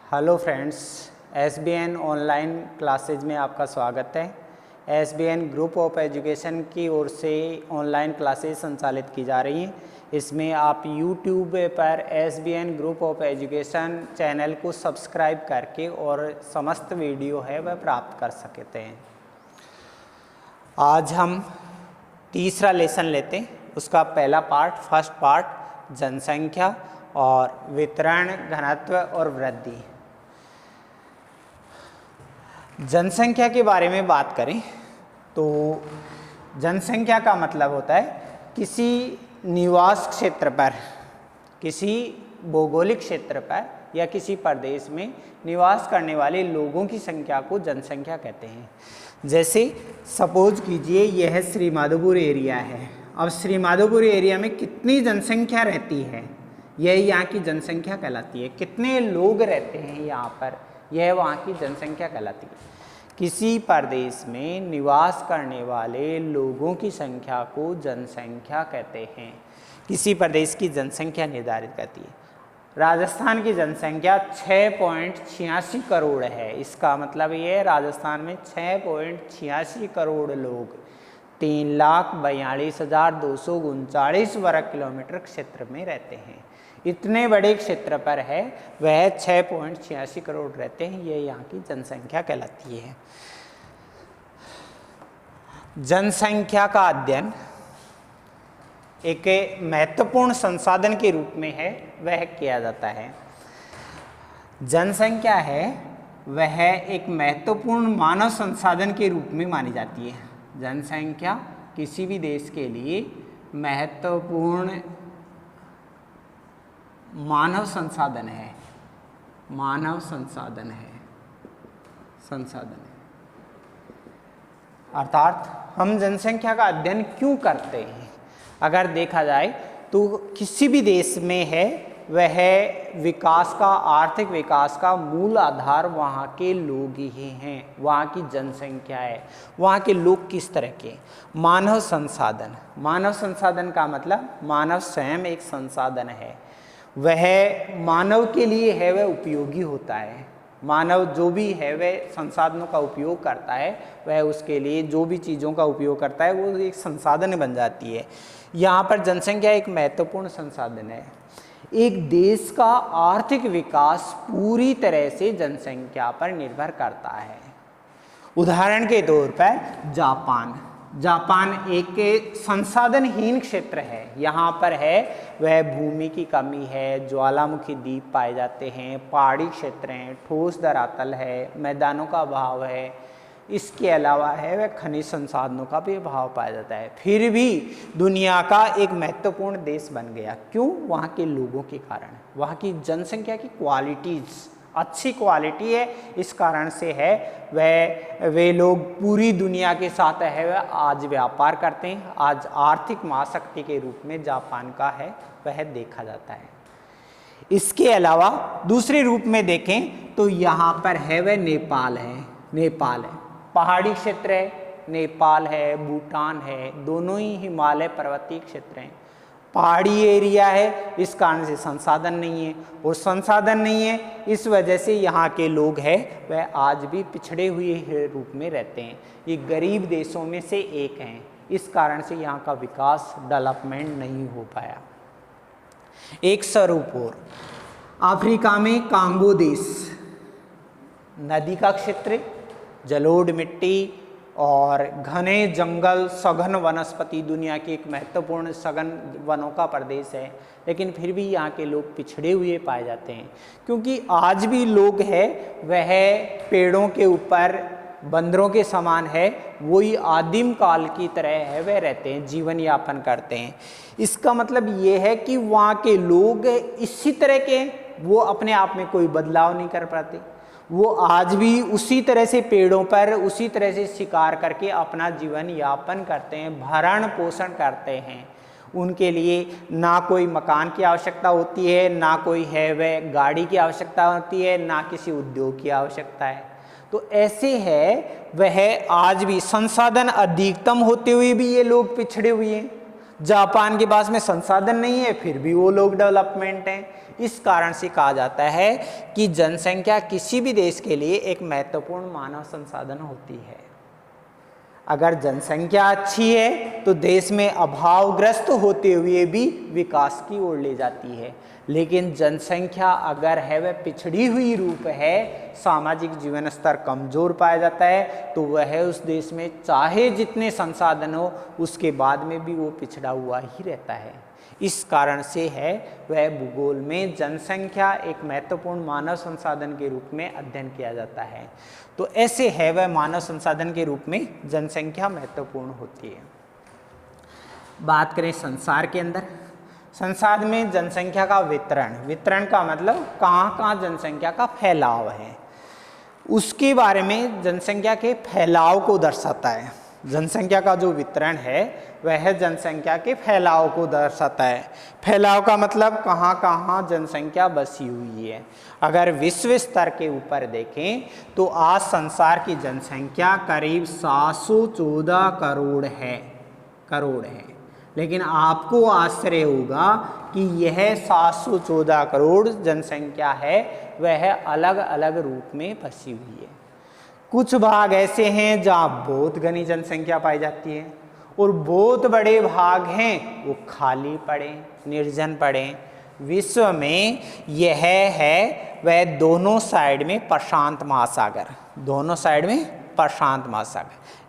Hello friends, SBN online classes में आपका स्वागत है। एसबीएन ग्रुप ऑफ एजुकेशन की ओर से ऑनलाइन क्लासेज संचालित की जा रही हैं। इसमें आप यूट्यूब पर SBN group of education channel को सब्सक्राइब करके और समस्त वीडियो है वह प्राप्त कर सकते हैं। आज हम तीसरा लेसन लेते हैं। उसका पहला पार्ट, फर्स्ट पार्ट, जनसंख्या और वितरण, घनत्व और वृद्धि। जनसंख्या के बारे में बात करें तो जनसंख्या का मतलब होता है किसी निवास क्षेत्र पर, किसी भौगोलिक क्षेत्र पर या किसी प्रदेश में निवास करने वाले लोगों की संख्या को जनसंख्या कहते हैं। जैसे सपोज कीजिए यह श्री माधोपुर एरिया है। अब श्री माधोपुर एरिया में कितनी जनसंख्या रहती है, यह यहाँ की जनसंख्या कहलाती है। कितने लोग रहते हैं यहाँ पर, यह वहाँ की जनसंख्या कहलाती है। किसी प्रदेश में निवास करने वाले लोगों की संख्या को जनसंख्या कहते हैं। किसी प्रदेश की जनसंख्या निर्धारित करती है। राजस्थान की जनसंख्या 6.86 करोड़ है। इसका मतलब ये है राजस्थान में 6.86 करोड़ लोग 3,42,239 वर्ग किलोमीटर क्षेत्र में रहते हैं। इतने बड़े क्षेत्र पर है वह 6.86 करोड़ रहते हैं। ये यहाँ की जनसंख्या कहलाती है। जनसंख्या का अध्ययन एक महत्वपूर्ण संसाधन के रूप में है वह किया जाता है। जनसंख्या है वह एक महत्वपूर्ण मानव संसाधन के रूप में मानी जाती है। जनसंख्या किसी भी देश के लिए महत्वपूर्ण मानव संसाधन है। मानव संसाधन है, अर्थात हम जनसंख्या का अध्ययन क्यों करते हैं। अगर देखा जाए तो किसी भी देश में है वह विकास का, आर्थिक विकास का मूल आधार वहाँ के लोग ही हैं, वहाँ की जनसंख्या है। वहाँ के लोग किस तरह के, मानव संसाधन। मानव संसाधन का मतलब मानव स्वयं एक संसाधन है। वह मानव के लिए है वह उपयोगी होता है। मानव जो भी है वह संसाधनों का उपयोग करता है, वह उसके लिए जो भी चीज़ों का उपयोग करता है वो एक संसाधन बन जाती है। यहाँ पर जनसंख्या एक महत्वपूर्ण संसाधन है। एक देश का आर्थिक विकास पूरी तरह से जनसंख्या पर निर्भर करता है। उदाहरण के तौर पर जापान एक संसाधनहीन क्षेत्र है। यहाँ पर है वह भूमि की कमी है, ज्वालामुखी द्वीप पाए जाते हैं, पहाड़ी क्षेत्र हैं, ठोस धरातल है, मैदानों का अभाव है। इसके अलावा है वह खनिज संसाधनों का भी अभाव पाया जाता है। फिर भी दुनिया का एक महत्वपूर्ण देश बन गया। क्यों? वहाँ के लोगों के कारण। वहाँ की जनसंख्या की क्वालिटीज़ अच्छी क्वालिटी है, इस कारण से है वे लोग पूरी दुनिया के साथ है वह आज व्यापार करते हैं। आज आर्थिक महाशक्ति के रूप में जापान का है वह देखा जाता है। इसके अलावा दूसरे रूप में देखें तो यहाँ पर है वह नेपाल है। पहाड़ी क्षेत्र है, नेपाल है, भूटान है, दोनों ही हिमालय पर्वतीय क्षेत्र हैं। पहाड़ी एरिया है, इस कारण से संसाधन नहीं है, और संसाधन नहीं है इस वजह से यहाँ के लोग हैं वह आज भी पिछड़े हुए रूप में रहते हैं। ये गरीब देशों में से एक हैं। इस कारण से यहाँ का विकास, डेवलपमेंट नहीं हो पाया। एक स्वरूप और अफ्रीका में कांगो देश, नदी का क्षेत्र, जलोढ़ मिट्टी और घने जंगल, सघन वनस्पति, दुनिया की एक महत्वपूर्ण सघन वनों का प्रदेश है। लेकिन फिर भी यहाँ के लोग पिछड़े हुए पाए जाते हैं, क्योंकि आज भी लोग है वह पेड़ों के ऊपर बंदरों के समान है, वही आदिम काल की तरह है वह रहते हैं, जीवन यापन करते हैं। इसका मतलब ये है कि वहाँ के लोग इसी तरह के, वो अपने आप में कोई बदलाव नहीं कर पाते। वो आज भी उसी तरह से पेड़ों पर उसी तरह से शिकार करके अपना जीवन यापन करते हैं, भरण पोषण करते हैं। उनके लिए ना कोई मकान की आवश्यकता होती है, ना कोई है वह गाड़ी की आवश्यकता होती है, ना किसी उद्योग की आवश्यकता है। तो ऐसे है वह आज भी संसाधन अधिकतम होते हुए भी ये लोग पिछड़े हुए हैं। जापान के पास में संसाधन नहीं है फिर भी वो लोग डेवलपमेंट हैं। इस कारण से कहा जाता है कि जनसंख्या किसी भी देश के लिए एक महत्वपूर्ण मानव संसाधन होती है। अगर जनसंख्या अच्छी है तो देश में अभावग्रस्त होते हुए भी विकास की ओर ले जाती है, लेकिन जनसंख्या अगर है वह पिछड़ी हुई रूप है, सामाजिक जीवन स्तर कमजोर पाया जाता है, तो वह उस देश में चाहे जितने संसाधन हो उसके बाद में भी वो पिछड़ा हुआ ही रहता है। इस कारण से है वह भूगोल में जनसंख्या एक महत्वपूर्ण मानव संसाधन के रूप में अध्ययन किया जाता है। तो ऐसे है वह मानव संसाधन के रूप में जनसंख्या महत्वपूर्ण होती है। बात करें संसार के अंदर, संसार में जनसंख्या का वितरण का मतलब कहाँ कहाँ जनसंख्या का फैलाव है, उसके बारे में जनसंख्या के फैलाव को दर्शाता है। जनसंख्या का जो वितरण है वह जनसंख्या के फैलाव को दर्शाता है। फैलाव का मतलब कहाँ कहाँ जनसंख्या बसी हुई है। अगर विश्व स्तर के ऊपर देखें तो आज संसार की जनसंख्या करीब 714 करोड़ है, लेकिन आपको आश्चर्य होगा कि यह 714 करोड़ जनसंख्या है वह अलग अलग रूप में बसी हुई है। कुछ भाग ऐसे हैं जहाँ बहुत घनी जनसंख्या पाई जाती है और बहुत बड़े भाग हैं वो खाली पड़े, निर्जन पड़े। विश्व में यह है वह दोनों साइड में प्रशांत महासागर,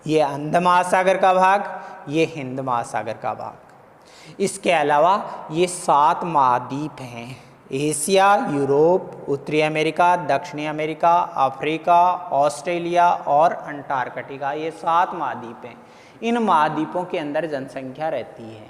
ये अंध महासागर का भाग, ये हिंद महासागर का भाग। इसके अलावा ये 7 महाद्वीप हैं, एशिया, यूरोप, उत्तरी अमेरिका, दक्षिणी अमेरिका, अफ्रीका, ऑस्ट्रेलिया और अंटार्कटिका, ये 7 महाद्वीप हैं। इन महाद्वीपों के अंदर जनसंख्या रहती है।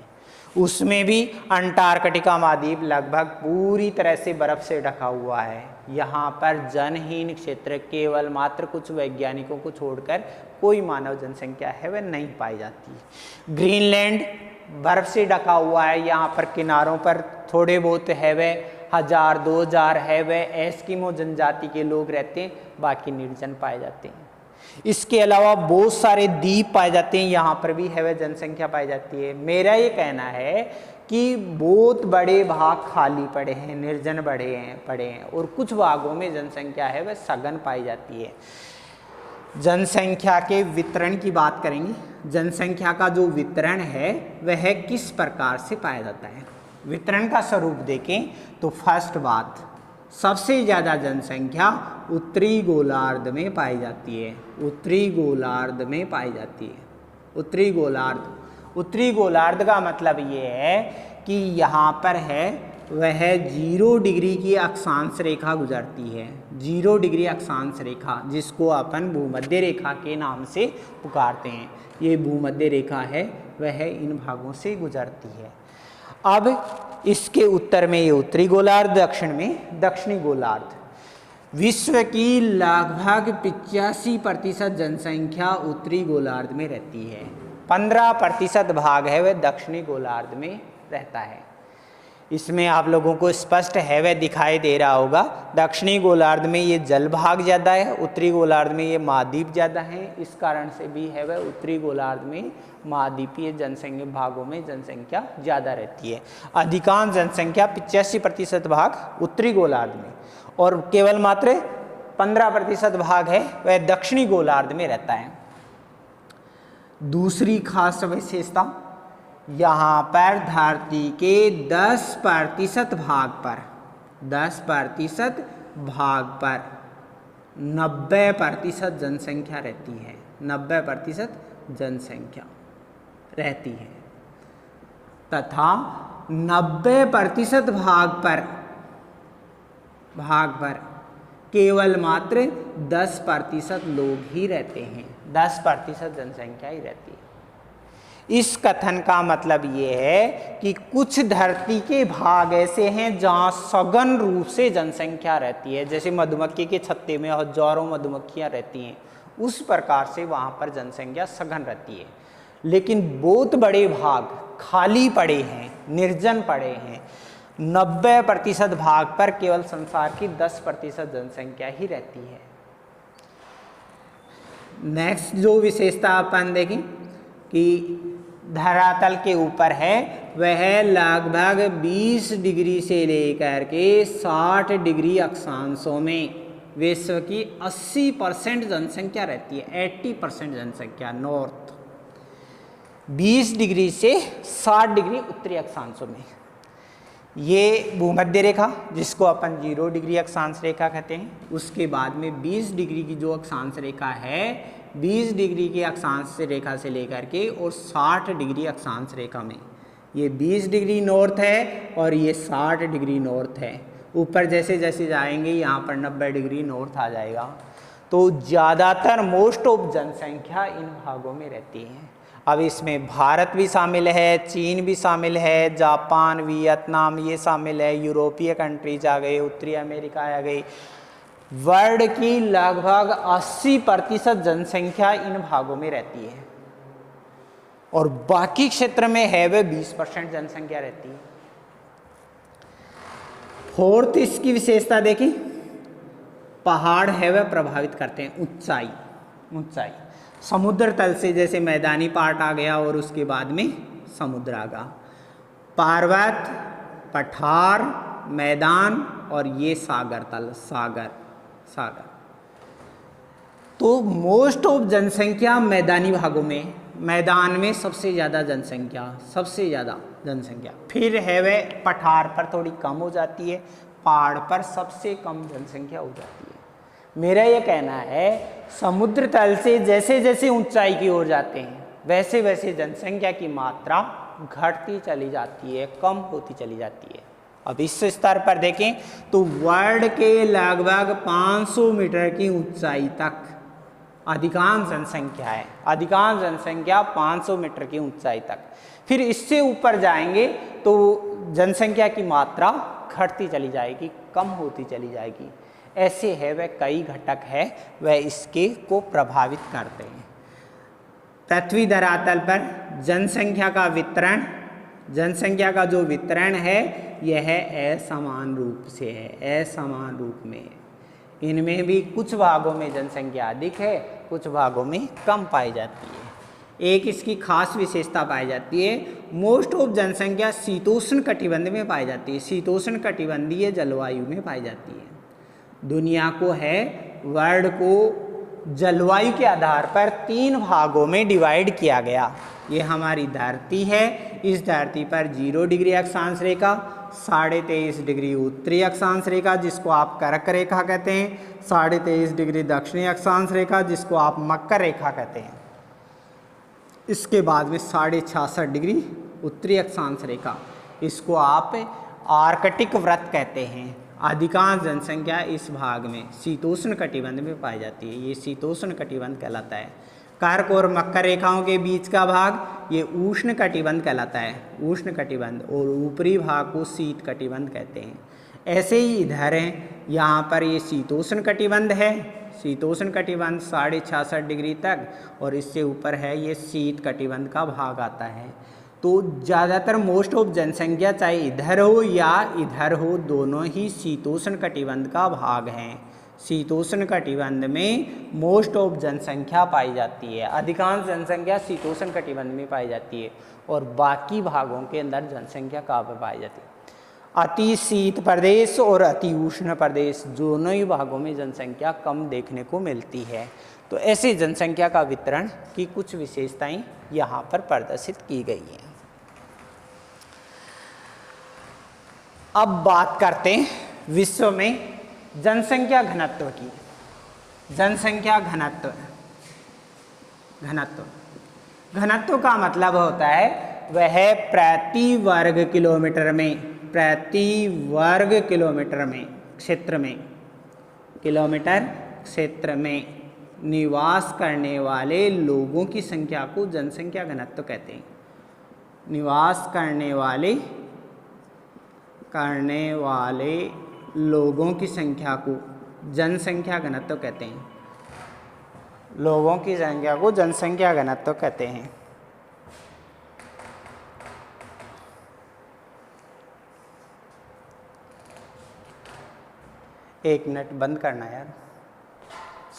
उसमें भी अंटार्कटिका महाद्वीप लगभग पूरी तरह से बर्फ से ढका हुआ है। यहाँ पर जनहीन क्षेत्र केवल मात्र कुछ वैज्ञानिकों को छोड़कर कोई मानव जनसंख्या है वह नहीं पाई जाती। ग्रीनलैंड बर्फ से ढका हुआ है, यहाँ पर किनारों पर थोड़े बहुत है वह 1000-2000 है वह एस्किमो जनजाति के लोग रहते हैं, बाकी निर्जन पाए जाते हैं। इसके अलावा बहुत सारे द्वीप पाए जाते हैं, यहाँ पर भी है वह जनसंख्या पाई जाती है। मेरा ये कहना है कि बहुत बड़े भाग खाली पड़े हैं, निर्जन पड़े हैं और कुछ भागों में जनसंख्या है वह सघन पाई जाती है। जनसंख्या के वितरण की बात करेंगे। जनसंख्या का जो वितरण है वह किस प्रकार से पाया जाता है। वितरण का स्वरूप देखें तो फर्स्ट बात, सबसे ज़्यादा जनसंख्या उत्तरी गोलार्ध में पाई जाती है। उत्तरी गोलार्ध का मतलब ये है कि यहाँ पर है वह 0 डिग्री की अक्षांश रेखा गुजरती है। 0 डिग्री अक्षांश रेखा जिसको अपन भूमध्य रेखा के नाम से पुकारते हैं, ये भूमध्य रेखा है वह इन भागों से गुजरती है। अब इसके उत्तर में ये उत्तरी गोलार्ध, दक्षिण में दक्षिणी गोलार्ध। विश्व की लगभग 85% जनसंख्या उत्तरी गोलार्ध में रहती है। 15% भाग है वह दक्षिणी गोलार्ध में रहता है। इसमें आप लोगों को स्पष्ट है वह दिखाई दे रहा होगा। दक्षिणी गोलार्ध में ये जल भाग ज़्यादा है, उत्तरी गोलार्ध में ये महाद्वीप ज़्यादा हैं। इस कारण से भी है वह उत्तरी गोलार्ध में महाद्वीपीय जनसंख्या भागों में जनसंख्या ज़्यादा रहती है। अधिकांश जनसंख्या 85% भाग उत्तरी गोलार्ध में और केवल मात्र 15% भाग है वह दक्षिणी गोलार्ध में रहता है। दूसरी खास विशेषता, यहाँ पर धरती के 10% भाग पर 90% जनसंख्या रहती है। 90% जनसंख्या रहती है तथा 90% भाग पर केवल मात्र 10% लोग ही रहते हैं। 10% जनसंख्या ही रहती है। इस कथन का मतलब ये है कि कुछ धरती के भाग ऐसे हैं जहाँ सघन रूप से जनसंख्या रहती है, जैसे मधुमक्खी के छत्ते में हजारों मधुमक्खियाँ रहती हैं, उस प्रकार से वहाँ पर जनसंख्या सघन रहती है। लेकिन बहुत बड़े भाग खाली पड़े हैं, निर्जन पड़े हैं। 90% भाग पर केवल संसार की 10% जनसंख्या ही रहती है। नेक्स्ट जो विशेषता अपन देखें कि धरातल के ऊपर है वह लगभग 20 डिग्री से लेकर के 60 डिग्री अक्षांशों में विश्व की 80% जनसंख्या रहती है। 80% जनसंख्या नॉर्थ, 20 डिग्री से 60 डिग्री उत्तरी अक्षांशों में। ये भूमध्य रेखा जिसको अपन 0 डिग्री अक्षांश रेखा कहते हैं, उसके बाद में 20 डिग्री की जो अक्षांश रेखा है, 20 डिग्री के अक्षांश रेखा से लेकर के और 60 डिग्री अक्षांश रेखा में, ये 20 डिग्री नॉर्थ है और ये 60 डिग्री नॉर्थ है। ऊपर जैसे जैसे जाएंगे यहाँ पर 90 डिग्री नॉर्थ आ जाएगा। तो ज़्यादातर मोस्ट ऑफ जनसंख्या इन भागों में रहती है। अब इसमें भारत भी शामिल है, चीन भी शामिल है, जापान, वियतनाम ये शामिल है, यूरोपीय कंट्रीज आ गए, उत्तरी अमेरिका आ गई। वर्ल्ड की लगभग 80% जनसंख्या इन भागों में रहती है और बाकी क्षेत्र में है वह 20% जनसंख्या रहती है। फोर्थ इसकी विशेषता देखिए, पहाड़ है वह प्रभावित करते हैं। ऊंचाई समुद्र तल से जैसे मैदानी पार्ट आ गया और उसके बाद में समुद्र आ गया, पर्वत, पठार, मैदान और ये सागर तल, सागर। तो मोस्ट ऑफ जनसंख्या मैदानी भागों में, मैदान में सबसे ज़्यादा जनसंख्या, फिर है वह पठार पर थोड़ी कम हो जाती है, पहाड़ पर सबसे कम जनसंख्या हो जाती है। मेरा ये कहना है समुद्र तल से जैसे जैसे ऊंचाई की ओर जाते हैं वैसे वैसे जनसंख्या की मात्रा घटती चली जाती है, कम होती चली जाती है। अब इस स्तर पर देखें तो वर्ल्ड के लगभग 500 मीटर की ऊंचाई तक अधिकांश जनसंख्या 500 मीटर की ऊंचाई तक। फिर इससे ऊपर जाएंगे तो जनसंख्या की मात्रा घटती चली जाएगी, कम होती चली जाएगी। ऐसे है वह कई घटक है वह इसके को प्रभावित करते हैं। पृथ्वी धरातल पर जनसंख्या का जो वितरण है यह असमान रूप में है। इनमें भी कुछ भागों में जनसंख्या अधिक है, कुछ भागों में कम पाई जाती है। एक इसकी खास विशेषता पाई जाती है, मोस्ट ऑफ जनसंख्या शीतोष्ण कटिबंध में पाई जाती है, शीतोष्ण कटिबंधीय जलवायु में पाई जाती है। वर्ल्ड को जलवायु के आधार पर 3 भागों में डिवाइड किया गया। ये हमारी धरती है, इस धरती पर 0 डिग्री अक्षांश रेखा, 23.5 डिग्री उत्तरी अक्षांश रेखा जिसको आप कर्क रेखा कहते हैं, 23.5 डिग्री दक्षिणी अक्षांश रेखा जिसको आप मकर रेखा कहते हैं। इसके बाद में 66.5 डिग्री उत्तरी अक्षांश रेखा, इसको आप आर्कटिक वृत्त कहते हैं। अधिकांश जनसंख्या इस भाग में शीतोष्ण कटिबंध में पाई जाती है, ये शीतोष्ण कटिबंध कहलाता है। कर्क और मकर रेखाओं के बीच का भाग ये उष्ण कटिबंध कहलाता है, उष्ण कटिबंध, और ऊपरी भाग को शीत कटिबंध कहते हैं। ऐसे ही इधर है, यहाँ पर ये शीतोष्ण कटिबंध है, शीतोष्ण कटिबंध 66.5 डिग्री तक, और इससे ऊपर है ये शीत कटिबंध का भाग आता है। तो ज़्यादातर मोस्ट ऑफ जनसंख्या चाहे इधर हो या इधर हो, दोनों ही शीतोष्ण कटिबंध का भाग हैं। शीतोष्ण कटिबंध में मोस्ट ऑफ जनसंख्या पाई जाती है, अधिकांश जनसंख्या शीतोष्ण कटिबंध में पाई जाती है, और बाकी भागों के अंदर जनसंख्या कहाँ पर पाई जाती है? अति शीत प्रदेश और अति उष्ण प्रदेश दोनों ही भागों में जनसंख्या कम देखने को मिलती है। तो ऐसे जनसंख्या का वितरण की कुछ विशेषताएं यहाँ पर प्रदर्शित की गई हैं। अब बात करते हैं विश्व में जनसंख्या घनत्व की। जनसंख्या घनत्व का मतलब होता है वह प्रति वर्ग किलोमीटर क्षेत्र में निवास करने वाले लोगों की संख्या को जनसंख्या घनत्व कहते हैं। निवास करने वाले लोगों की संख्या को जनसंख्या घनत्व कहते हैं। लोगों की संख्या को जनसंख्या घनत्व कहते हैं। एक मिनट बंद करना यार,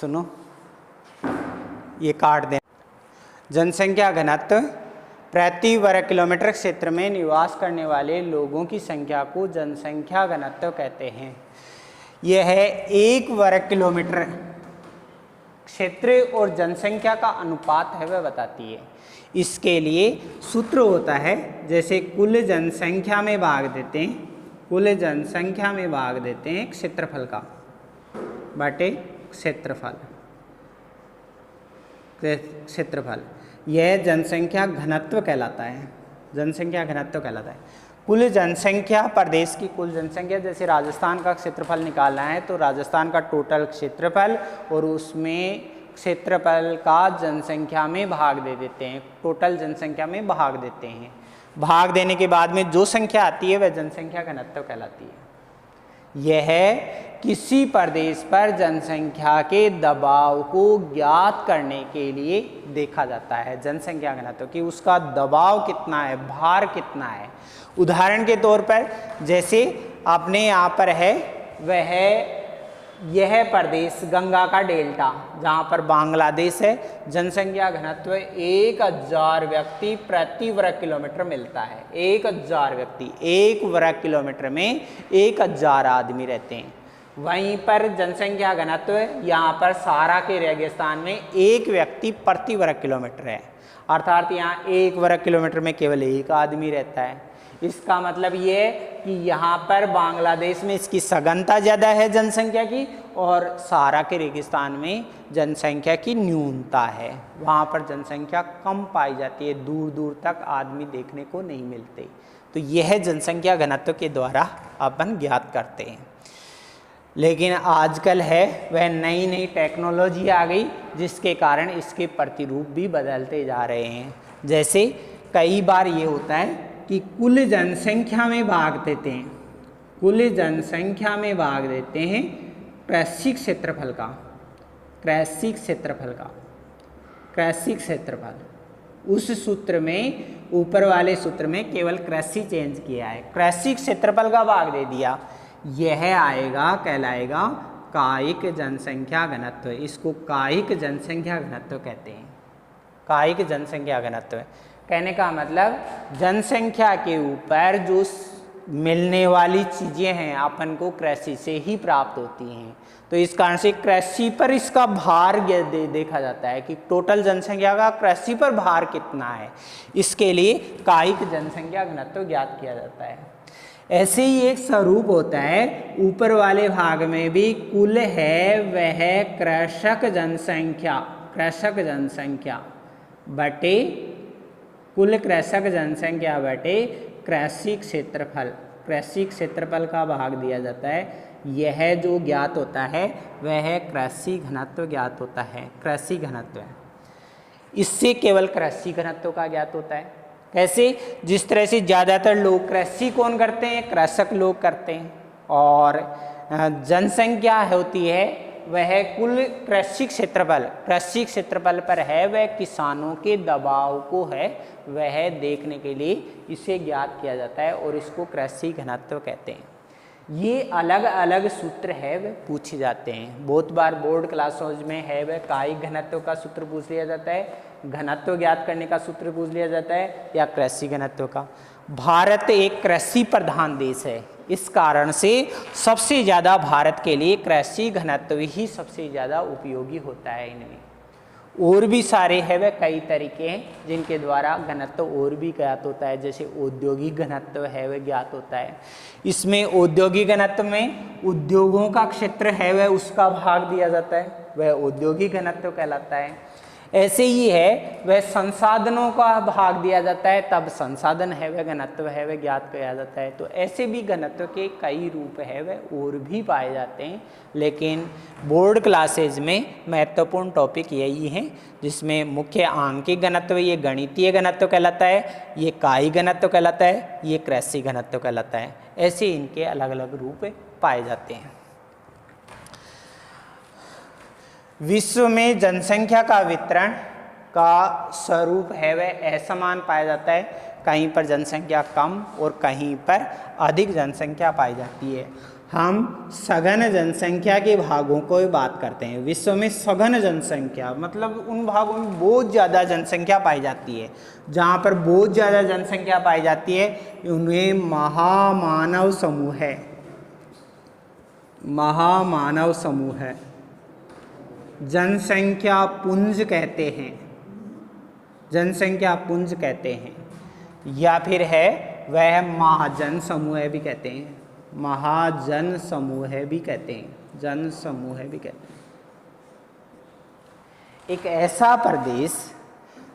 सुनो, ये काट दें। जनसंख्या घनत्व प्रति वर्ग किलोमीटर क्षेत्र में निवास करने वाले लोगों की संख्या को जनसंख्या घनत्व कहते हैं। यह है 1 वर्ग किलोमीटर क्षेत्र और जनसंख्या का अनुपात है वह बताती है। इसके लिए सूत्र होता है, जैसे कुल जनसंख्या में भाग देते हैं, कुल जनसंख्या में भाग देते हैं क्षेत्रफल का बटे क्षेत्रफल, यह जनसंख्या घनत्व कहलाता है, जनसंख्या घनत्व कहलाता है। कुल जनसंख्या, प्रदेश की कुल जनसंख्या, जैसे राजस्थान का क्षेत्रफल निकालना है तो राजस्थान का टोटल क्षेत्रफल और उसमें क्षेत्रफल का जनसंख्या में भाग दे देते हैं, टोटल जनसंख्या में भाग देते हैं। भाग देने के बाद में जो संख्या आती है वह जनसंख्या घनत्व कहलाती है। यह किसी प्रदेश पर जनसंख्या के दबाव को ज्ञात करने के लिए देखा जाता है, जनसंख्या घनत्व कि उसका दबाव कितना है, भार कितना है। उदाहरण के तौर पर जैसे आपने यहाँ पर है वह यह प्रदेश गंगा का डेल्टा जहाँ पर बांग्लादेश है, जनसंख्या घनत्व 1000 व्यक्ति प्रति वर्ग किलोमीटर मिलता है। 1000 व्यक्ति, 1 वर्ग किलोमीटर में 1000 आदमी रहते हैं। वहीं पर जनसंख्या घनत्व यहाँ पर सहारा के रेगिस्तान में 1 व्यक्ति प्रति वर्ग किलोमीटर है, अर्थात यहाँ 1 वर्ग किलोमीटर में केवल 1 आदमी रहता है। इसका मतलब ये कि यहाँ पर बांग्लादेश में इसकी सघनता ज़्यादा है जनसंख्या की और सहारा के रेगिस्तान में जनसंख्या की न्यूनता है, वहाँ पर जनसंख्या कम पाई जाती है, दूर दूर तक आदमी देखने को नहीं मिलते। तो यह जनसंख्या घनत्व के द्वारा अपन ज्ञात करते हैं। लेकिन आजकल है वह नई नई टेक्नोलॉजी आ गई जिसके कारण इसके प्रतिरूप भी बदलते जा रहे हैं। जैसे कई बार ये होता है कि कुल जनसंख्या में भाग देते हैं, कुल जनसंख्या में भाग देते हैं कृषि क्षेत्रफल का, कृषि क्षेत्रफल। उस सूत्र में, ऊपर वाले सूत्र में केवल कृषि चेंज किया है, कृषि क्षेत्रफल का भाग दे दिया। यह आएगा, कहलाएगा कायिक जनसंख्या घनत्व। इसको कायिक जनसंख्या घनत्व कहते हैं। कायिक जनसंख्या घनत्व कहने का मतलब जनसंख्या के ऊपर जो मिलने वाली चीज़ें हैं अपन को कृषि से ही प्राप्त होती हैं, तो इस कारण से कृषि पर इसका भार देखा जाता है कि टोटल जनसंख्या का कृषि पर भार कितना है। इसके लिए कायिक जनसंख्या घनत्व ज्ञात किया जाता है। ऐसे ही एक स्वरूप होता है, ऊपर वाले भाग में भी कुल है वह कृषक जनसंख्या बटे कुल कृषक जनसंख्या बटे कृषि क्षेत्रफल का भाग दिया जाता है। यह जो ज्ञात होता है वह कृषि घनत्व ज्ञात होता है, कृषि घनत्व है। इससे केवल कृषि घनत्व का ज्ञात होता है। कैसे? जिस तरह से ज़्यादातर लोग कृषि कौन करते हैं, कृषक लोग करते हैं, और जनसंख्या होती है वह कुल कृषि क्षेत्रफल पर है वह किसानों के दबाव को है वह देखने के लिए इसे ज्ञात किया जाता है और इसको कृषि घनत्व कहते हैं। ये अलग अलग सूत्र है वह पूछे जाते हैं। बहुत बार बोर्ड क्लासों में है वह कायिक घनत्व का सूत्र पूछ लिया जाता है, घनत्व ज्ञात करने का सूत्र पूछ लिया जाता है, या कृषि घनत्व का। भारत एक कृषि प्रधान देश है, इस कारण से सबसे ज़्यादा भारत के लिए कृषि घनत्व ही सबसे ज़्यादा उपयोगी होता है। इनमें और भी सारे है वह कई तरीके हैं जिनके द्वारा घनत्व और भी ज्ञात होता है, जैसे औद्योगिक घनत्व है वह ज्ञात होता है। इसमें औद्योगिक घनत्व में उद्योगों का क्षेत्र है वह उसका भाग दिया जाता है, वह औद्योगिक घनत्व कहलाता है। ऐसे ही है वह संसाधनों का भाग दिया जाता है, तब संसाधन है वह घनत्व है वह ज्ञात किया जाता है। तो ऐसे भी घनत्व के कई रूप है वह और भी पाए जाते हैं, लेकिन बोर्ड क्लासेज में महत्वपूर्ण टॉपिक यही है जिसमें मुख्य आंकिक घनत्व, ये गणितीय घनत्व कहलाता है, ये कायिक घनत्व कहलाता है, ये कृषि घनत्व कहलाता है। ऐसे इनके अलग अलग रूप पाए जाते हैं। विश्व में जनसंख्या का वितरण का स्वरूप है वह असमान पाया जाता है। कहीं पर जनसंख्या कम और कहीं पर अधिक जनसंख्या पाई जाती है। हम सघन जनसंख्या के भागों को बात करते हैं। विश्व में सघन जनसंख्या मतलब उन भागों में बहुत ज़्यादा जनसंख्या पाई जाती है। जहाँ पर बहुत ज़्यादा जनसंख्या पाई जाती है उन्हें महामानव समूह है, महामानव समूह है, जनसंख्या पुंज कहते हैं, जनसंख्या पुंज कहते हैं, या फिर है वह महाजन समूह भी कहते हैं, महाजन समूह भी कहते हैं, जन समूह भी कहते हैं। एक ऐसा प्रदेश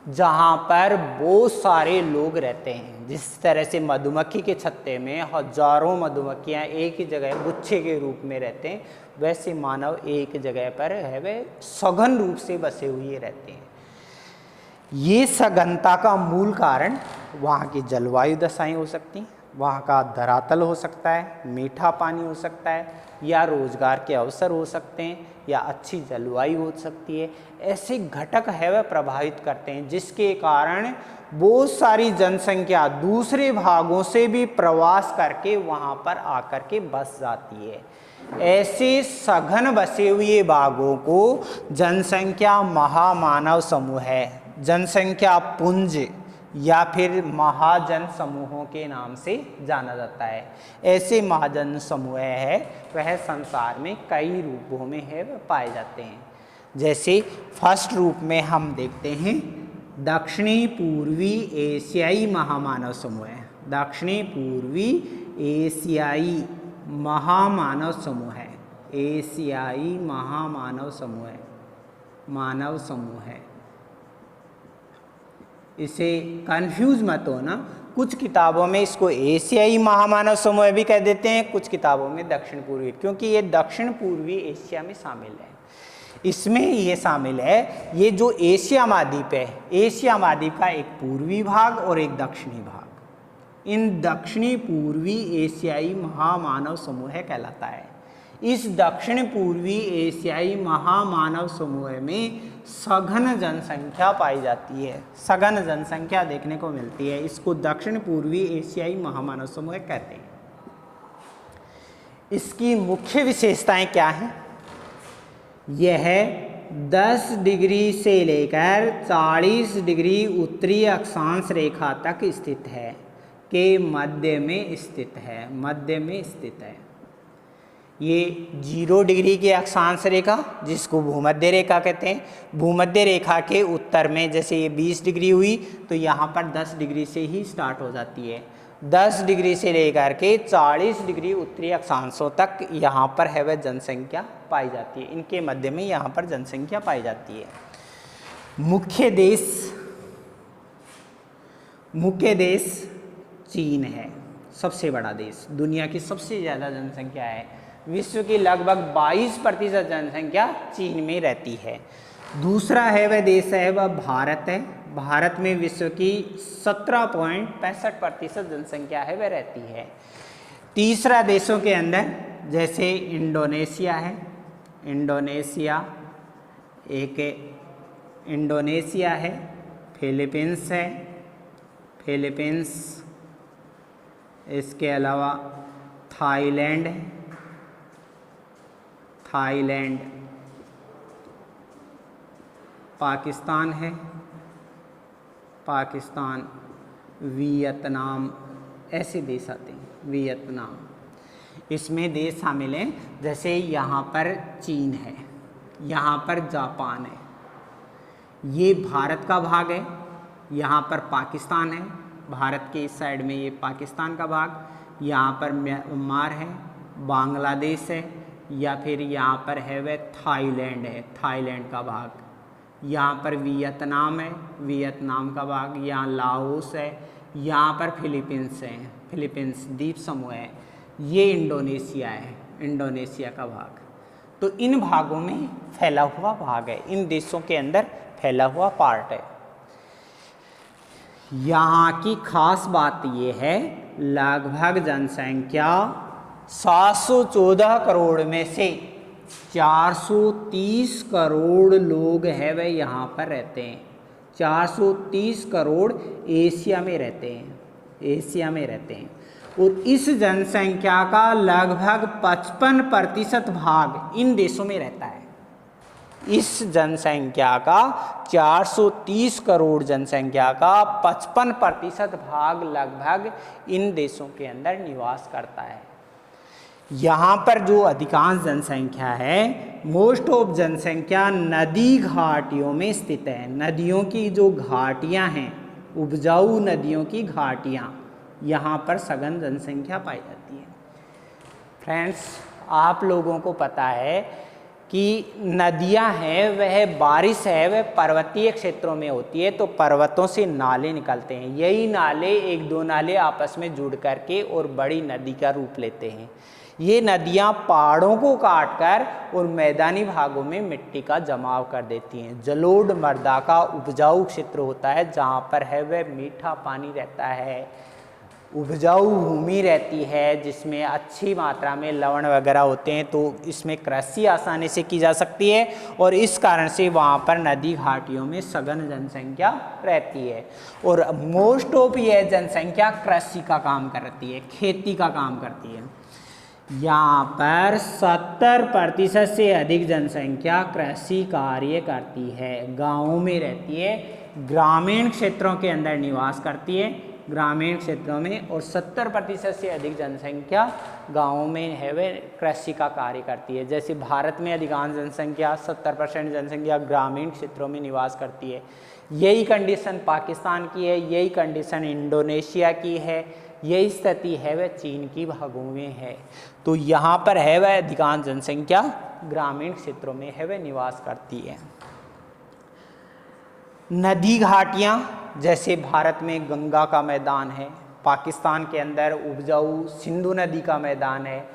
जहाँ पर बहुत सारे लोग रहते हैं, जिस तरह से मधुमक्खी के छत्ते में हजारों मधुमक्खियाँ एक ही जगह गुच्छे के रूप में रहते हैं, वैसे मानव एक जगह पर है वे सघन रूप से बसे हुए रहते हैं। ये सघनता का मूल कारण वहाँ की जलवायु दशाएं हो सकती हैं, वहाँ का धरातल हो सकता है, मीठा पानी हो सकता है, या रोजगार के अवसर हो सकते हैं, या अच्छी जलवायु हो सकती है। ऐसे घटक है वह प्रभावित करते हैं जिसके कारण बहुत सारी जनसंख्या दूसरे भागों से भी प्रवास करके वहाँ पर आकर के बस जाती है। ऐसे सघन बसे हुए भागों को जनसंख्या महामानव समूह है, जनसंख्या पुंज या फिर महाजन समूहों के नाम से जाना जाता है। ऐसे महाजन समूह है वह संसार में कई रूपों में है वह पाए जाते हैं। जैसे फर्स्ट रूप में हम देखते हैं दक्षिणी पूर्वी एशियाई महामानव समूह है, दक्षिणी पूर्वी एशियाई महामानव समूह है, एशियाई महामानव समूह है, मानव समूह है। इसे कंफ्यूज मत होना, कुछ किताबों में इसको एशियाई महामानव समूह भी कह देते हैं, कुछ किताबों में दक्षिण पूर्वी, क्योंकि ये दक्षिण पूर्वी एशिया में शामिल है। इसमें ये शामिल है, ये जो एशिया महाद्वीप है, एशिया महाद्वीप का एक पूर्वी भाग और एक दक्षिणी भाग, इन दक्षिणी पूर्वी एशियाई महामानव समूह कहलाता है। इस दक्षिण पूर्वी एशियाई महामानव समूह में सघन जनसंख्या पाई जाती है, सघन जनसंख्या देखने को मिलती है। इसको दक्षिण पूर्वी एशियाई महामानव समूह कहते हैं। इसकी मुख्य विशेषताएं क्या हैं? यह 10 डिग्री से लेकर 40 डिग्री उत्तरी अक्षांश रेखा तक स्थित है, के मध्य में स्थित है, मध्य में स्थित है। ये 0 डिग्री की अक्षांश रेखा जिसको भूमध्य रेखा कहते हैं, भूमध्य रेखा के उत्तर में जैसे ये 20 डिग्री हुई तो यहाँ पर 10 डिग्री से ही स्टार्ट हो जाती है। 10 डिग्री से लेकर के 40 डिग्री उत्तरी अक्षांशों तक यहाँ पर है वह जनसंख्या पाई जाती है। इनके मध्य में यहाँ पर जनसंख्या पाई जाती है। मुख्य देश चीन है, सबसे बड़ा देश, दुनिया की सबसे ज़्यादा जनसंख्या है। विश्व की लगभग 22% जनसंख्या चीन में रहती है। दूसरा है वह देश है वह भारत है। भारत में विश्व की 17.65% जनसंख्या है वह रहती है। तीसरा देशों के अंदर जैसे इंडोनेशिया है, इंडोनेशिया है, फिलीपींस है, फिलीपींस, इसके अलावा थाईलैंड है, थाईलैंड, पाकिस्तान है, पाकिस्तान, वियतनाम, ऐसे देश आते हैं, वियतनाम। इसमें देश शामिल हैं जैसे यहाँ पर चीन है, यहाँ पर जापान है, ये भारत का भाग है, यहाँ पर पाकिस्तान है, भारत के इस साइड में ये पाकिस्तान का भाग, यहाँ पर म्यांमार है, बांग्लादेश है, या फिर यहाँ पर है वह थाईलैंड है, थाईलैंड का भाग, यहाँ पर वियतनाम है, वियतनाम का भाग, यहाँ लाओस है, यहाँ पर फिलीपींस है, फिलीपींस द्वीप समूह है, ये इंडोनेशिया है, इंडोनेशिया का भाग। तो इन भागों में फैला हुआ भाग है, इन देशों के अंदर फैला हुआ पार्ट है। यहाँ की खास बात ये है, लगभग जनसंख्या 714 करोड़ में से 430 करोड़ लोग है वह यहाँ पर रहते हैं। 430 करोड़ एशिया में रहते हैं, एशिया में रहते हैं। और इस जनसंख्या का लगभग 55% भाग इन देशों में रहता है। इस जनसंख्या का 430 करोड़ जनसंख्या का 55% भाग लगभग इन देशों के अंदर निवास करता है। यहाँ पर जो अधिकांश जनसंख्या है, मोस्ट ऑफ जनसंख्या नदी घाटियों में स्थित है। नदियों की जो घाटियाँ हैं, उपजाऊ नदियों की घाटियाँ, यहाँ पर सघन जनसंख्या पाई जाती है। फ्रेंड्स, आप लोगों को पता है कि नदियां हैं वह बारिश है वह पर्वतीय क्षेत्रों में होती है, तो पर्वतों से नाले निकलते हैं। यही नाले एक दो नाले आपस में जुड़ करके और बड़ी नदी का रूप लेते हैं। ये नदियां पहाड़ों को काटकर और मैदानी भागों में मिट्टी का जमाव कर देती हैं। जलोढ़ मृदा का उपजाऊ क्षेत्र होता है, जहाँ पर है वह मीठा पानी रहता है, उपजाऊ भूमि रहती है, जिसमें अच्छी मात्रा में लवण वगैरह होते हैं, तो इसमें कृषि आसानी से की जा सकती है और इस कारण से वहाँ पर नदी घाटियों में सघन जनसंख्या रहती है। और मोस्ट ऑफ यह जनसंख्या कृषि का काम करती है, खेती का काम करती है। यहाँ पर 70% से अधिक जनसंख्या कृषि कार्य करती है, गाँवों में रहती है, ग्रामीण क्षेत्रों के अंदर निवास करती है, ग्रामीण क्षेत्रों में, और 70% से अधिक जनसंख्या गाँवों में है वह कृषि का कार्य करती है। जैसे भारत में अधिकांश जनसंख्या 70% जनसंख्या ग्रामीण क्षेत्रों में निवास करती है। यही कंडीशन पाकिस्तान की है, यही कंडीशन इंडोनेशिया की है, यही स्थिति है वह चीन की भागों में है। तो यहाँ पर है वह अधिकांश जनसंख्या ग्रामीण क्षेत्रों में है वह निवास करती है। नदी घाटियाँ, जैसे भारत में गंगा का मैदान है, पाकिस्तान के अंदर उपजाऊ सिंधु नदी का मैदान है,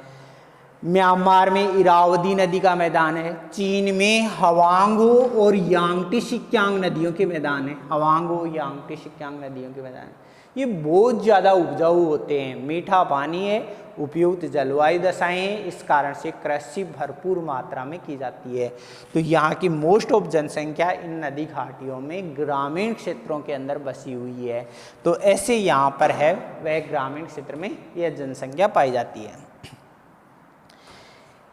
म्यांमार में इरावदी नदी का मैदान है, चीन में हवांगो और यांगटी शिक्यांग नदियों के मैदान है, हवांगो यांगटी शिक्यांग नदियों के मैदान है। ये बहुत ज़्यादा उपजाऊ होते हैं, मीठा पानी है, उपयुक्त जलवायु दशाएं हैं, इस कारण से कृषि भरपूर मात्रा में की जाती है। तो यहाँ की मोस्ट ऑफ जनसंख्या इन नदी घाटियों में ग्रामीण क्षेत्रों के अंदर बसी हुई है। तो ऐसे यहाँ पर है वह ग्रामीण क्षेत्र में यह जनसंख्या पाई जाती है।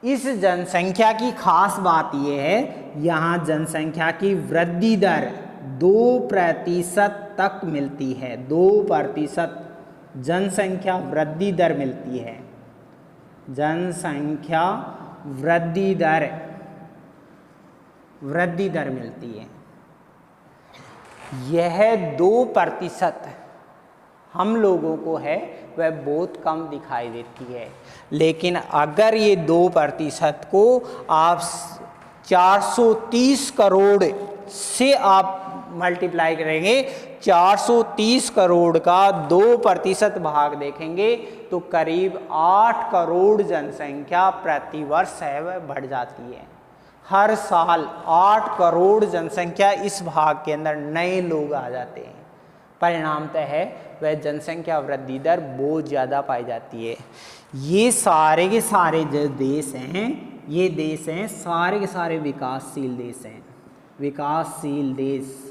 इस जनसंख्या की खास बात यह है, यहाँ जनसंख्या की वृद्धि दर 2% तक मिलती है। 2% जनसंख्या वृद्धि दर मिलती है। जनसंख्या वृद्धि दर मिलती है। यह 2% हम लोगों को है वह बहुत कम दिखाई देती है, लेकिन अगर ये 2% को आप 430 करोड़ से आप मल्टीप्लाई करेंगे, 430 करोड़ का 2% भाग देखेंगे तो करीब 8 करोड़ जनसंख्या प्रति वर्ष है वह बढ़ जाती है। हर साल 8 करोड़ जनसंख्या इस भाग के अंदर नए लोग आ जाते हैं। परिणामतः है वह जनसंख्या वृद्धि दर बहुत ज़्यादा पाई जाती है। ये सारे के सारे जो देश हैं, ये देश हैं सारे के सारे विकासशील देश हैं। विकासशील देश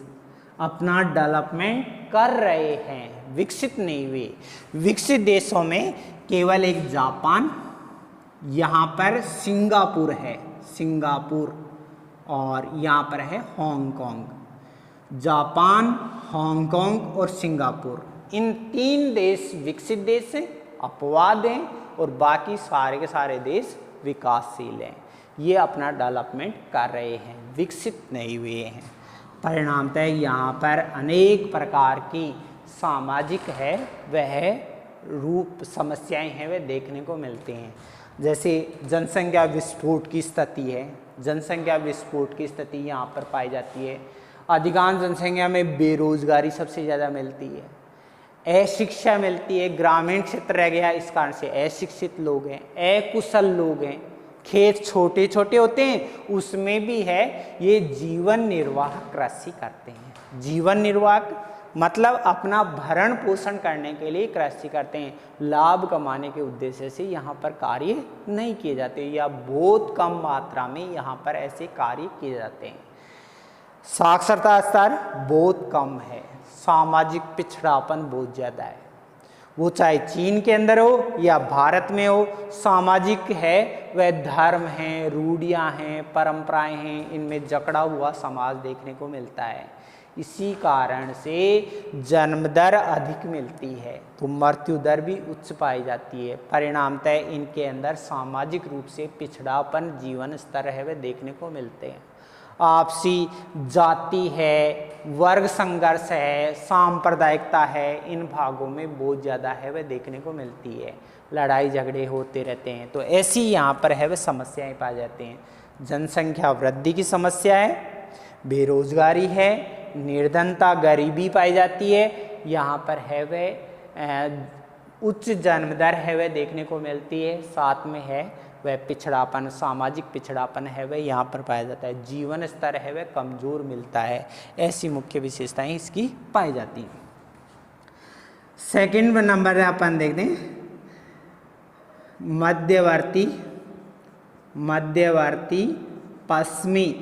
अपना डेवलपमेंट कर रहे हैं, विकसित नहीं हुए। विकसित देशों में केवल एक जापान, यहाँ पर सिंगापुर है, सिंगापुर, और यहाँ पर है हांगकांग। जापान, हांगकांग और सिंगापुर, इन 3 देश विकसित देश हैं, अपवाद हैं, और बाकी सारे के सारे देश विकासशील हैं। ये अपना डेवलपमेंट कर रहे हैं, विकसित नहीं हुए हैं। परिणामतः यहाँ पर अनेक प्रकार की सामाजिक है वह रूप समस्याएं हैं वह देखने को मिलती हैं। जैसे जनसंख्या विस्फोट की स्थिति है, जनसंख्या विस्फोट की स्थिति यहाँ पर पाई जाती है। अधिकांश जनसंख्या में बेरोजगारी सबसे ज़्यादा मिलती है, अशिक्षा मिलती है, ग्रामीण क्षेत्र रह गया, इस कारण से अशिक्षित लोग हैं, अकुशल लोग हैं, खेत छोटे छोटे होते हैं, उसमें भी है ये जीवन निर्वाह कृषि करते हैं। जीवन निर्वाह मतलब अपना भरण पोषण करने के लिए कृषि करते हैं, लाभ कमाने के उद्देश्य से यहाँ पर कार्य नहीं किए जाते, या बहुत कम मात्रा में यहाँ पर ऐसे कार्य किए जाते हैं। साक्षरता स्तर बहुत कम है, सामाजिक पिछड़ापन बहुत ज़्यादा है, वो चाहे चीन के अंदर हो या भारत में हो, सामाजिक है वह धर्म हैं, रूढ़ियाँ हैं, परंपराएं हैं, इनमें जकड़ा हुआ समाज देखने को मिलता है। इसी कारण से जन्म दर अधिक मिलती है तो मृत्यु दर भी उच्च पाई जाती है। परिणामतः इनके अंदर सामाजिक रूप से पिछड़ापन जीवन स्तर है वह देखने को मिलते हैं। आपसी जाति है, वर्ग संघर्ष है, सांप्रदायिकता है, इन भागों में बहुत ज़्यादा है वह देखने को मिलती है। लड़ाई झगड़े होते रहते हैं। तो ऐसी यहाँ पर है वह समस्याएं पाई जाती हैं। जनसंख्या वृद्धि की समस्या है, बेरोजगारी है, निर्धनता गरीबी पाई जाती है। यहाँ पर है वह उच्च जन्म दर है वह देखने को मिलती है। साथ में है वह पिछड़ापन, सामाजिक पिछड़ापन है वह यहाँ पर पाया जाता है। जीवन स्तर है वह कमज़ोर मिलता है। ऐसी मुख्य विशेषताएं इसकी पाई जाती हैं। सेकंड नंबर अपन देखते हैं मध्यवर्ती पश्चिमी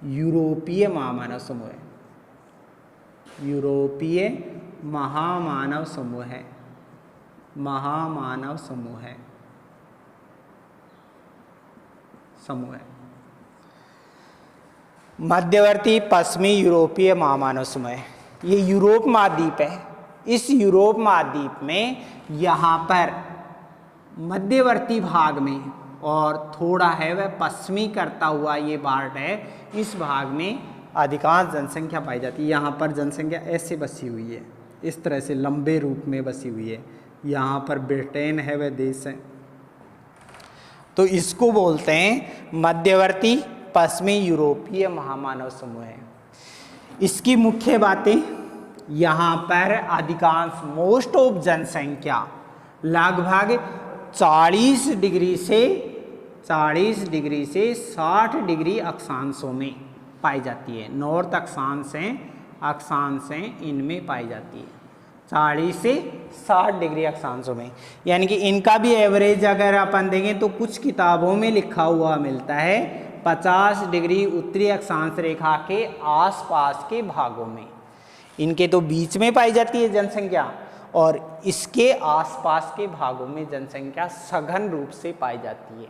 यूरोपीय महामानव समूह है। यूरोपीय महामानव समूह है, महामानव समूह है, मध्यवर्ती पश्चिमी यूरोपीय महामानव समूह। ये यूरोप महाद्वीप है। इस यूरोप महाद्वीप में यहाँ पर मध्यवर्ती भाग में और थोड़ा है वह पश्चिमी करता हुआ ये पार्ट है, इस भाग में अधिकांश जनसंख्या पाई जाती है। यहाँ पर जनसंख्या ऐसे बसी हुई है, इस तरह से लंबे रूप में बसी हुई है। यहाँ पर ब्रिटेन है वह देश है, तो इसको बोलते हैं मध्यवर्ती पश्चिमी यूरोपीय महामानव समूह है। इसकी मुख्य बातें, यहाँ पर अधिकांश मोस्ट ऑफ जनसंख्या लगभग 40 डिग्री से 60 डिग्री अक्षांशों में पाई जाती है। नॉर्थ अक्षांश हैं इनमें पाई जाती है 40 से 60 डिग्री अक्षांशों में। यानी कि इनका भी एवरेज अगर अपन देखें तो कुछ किताबों में लिखा हुआ मिलता है 50 डिग्री उत्तरी अक्षांश रेखा के आसपास के भागों में। इनके तो बीच में पाई जाती है जनसंख्या और इसके आसपास के भागों में जनसंख्या सघन रूप से पाई जाती है।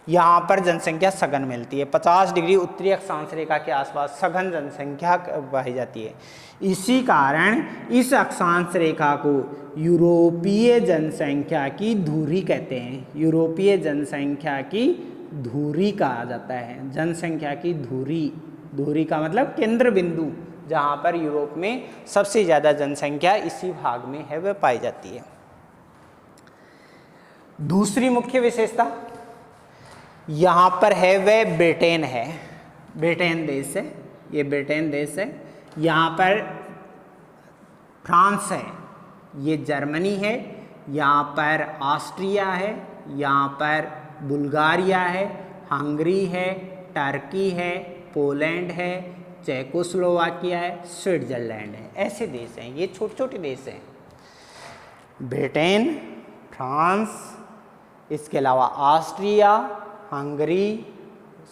यहाँ पर जनसंख्या सघन मिलती है। 50 डिग्री उत्तरी अक्षांश रेखा के आसपास सघन जनसंख्या पाई जाती है। इसी कारण इस अक्षांश रेखा को यूरोपीय जनसंख्या की धुरी कहते हैं। यूरोपीय जनसंख्या की धुरी कहा जाता है। जनसंख्या की धुरी का मतलब केंद्र बिंदु, जहाँ पर यूरोप में सबसे ज़्यादा जनसंख्या इसी भाग में है वह पाई जाती है। दूसरी मुख्य विशेषता यहाँ पर है वह ब्रिटेन है। ब्रिटेन देश है, ये ब्रिटेन देश है। यहाँ पर फ्रांस है, ये जर्मनी है, यहाँ पर ऑस्ट्रिया है, यहाँ पर बुल्गारिया है, हंगरी है, टर्की है, पोलैंड है, चेकोस्लोवाकिया है, स्विट्जरलैंड है। ऐसे देश हैं, ये छोटे छोटे देश हैं। ब्रिटेन, फ्रांस, इसके अलावा ऑस्ट्रिया, हंगरी,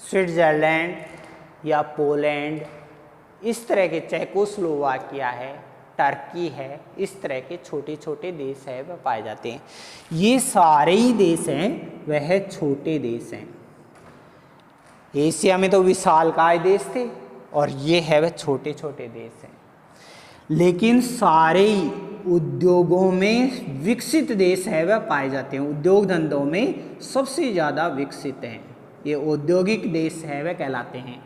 स्विट्जरलैंड या पोलैंड, इस तरह के चेकोस्लोवाकिया है, टर्की है, इस तरह के छोटे छोटे देश है वह पाए जाते हैं। ये सारे ही देश हैं वह छोटे देश हैं। एशिया में तो विशालकाय देश थे और ये है वह छोटे छोटे देश हैं। लेकिन सारे ही उद्योगों में विकसित देश है वह पाए जाते हैं। उद्योग धंधों में सबसे ज़्यादा विकसित हैं ये औद्योगिक देश है वह कहलाते हैं।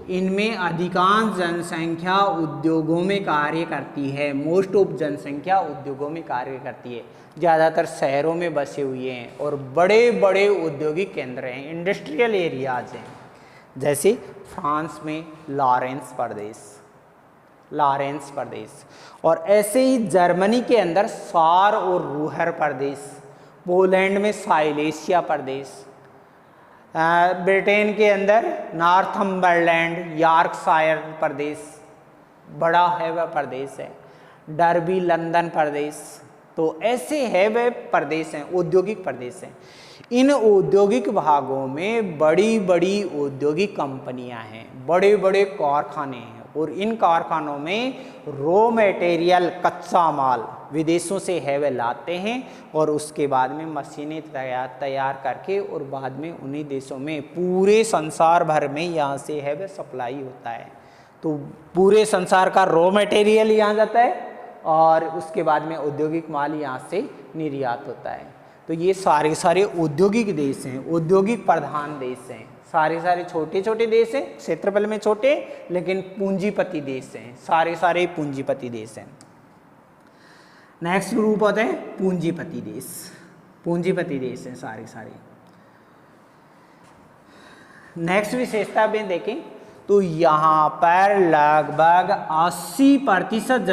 इनमें अधिकांश जनसंख्या उद्योगों में कार्य करती है। मोस्ट ऑफ जनसंख्या उद्योगों में कार्य करती है। ज़्यादातर शहरों में बसे हुए हैं और बड़े बड़े औद्योगिक केंद्र हैं, इंडस्ट्रियल एरियाज हैं। जैसे फ्रांस में लॉरेंस प्रदेश और ऐसे ही जर्मनी के अंदर सार और रूहर प्रदेश, पोलैंड में साइलेशिया प्रदेश, ब्रिटेन के अंदर नॉर्थम्बरलैंड यॉर्कशायर प्रदेश बड़ा है वह प्रदेश है, डर्बी लंदन प्रदेश। तो ऐसे है वह प्रदेश हैं, औद्योगिक प्रदेश हैं। इन औद्योगिक भागों में बड़ी बड़ी औद्योगिक कंपनियां हैं, बड़े बड़े कारखाने हैं, और इन कारखानों में रॉ मटेरियल कच्चा माल विदेशों से है वह लाते हैं और उसके बाद में मशीनें तैयार करके और बाद में उन्हीं देशों में पूरे संसार भर में यहाँ से है वह सप्लाई होता है। तो पूरे संसार का रॉ मटेरियल यहाँ जाता है और उसके बाद में औद्योगिक माल यहाँ से निर्यात होता है। तो ये सारे औद्योगिक देश हैं, औद्योगिक प्रधान देश हैं, सारे छोटे छोटे देश हैं, क्षेत्रफल में छोटे लेकिन पूंजीपति देश हैं, सारे पूंजीपति देश हैं। नेक्स्ट ग्रुप होते हैं पूंजीपति देश। पूंजीपति देश हैं सारे। नेक्स्ट विशेषता में देखें तो यहाँ पर लगभग 80%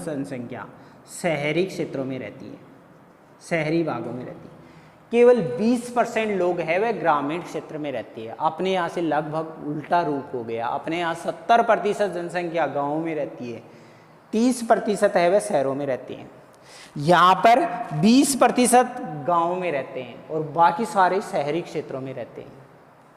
जनसंख्या शहरी क्षेत्रों में रहती है, शहरी भागों में रहती है। केवल 20% लोग हैं वह ग्रामीण क्षेत्र में रहती है। अपने यहाँ से लगभग उल्टा रूप हो गया। अपने यहाँ 70% जनसंख्या गाँव में रहती है, 30% है वह शहरों में रहती है। यहाँ पर 20% गाँव में रहते हैं और बाकी सारे शहरी क्षेत्रों में रहते हैं।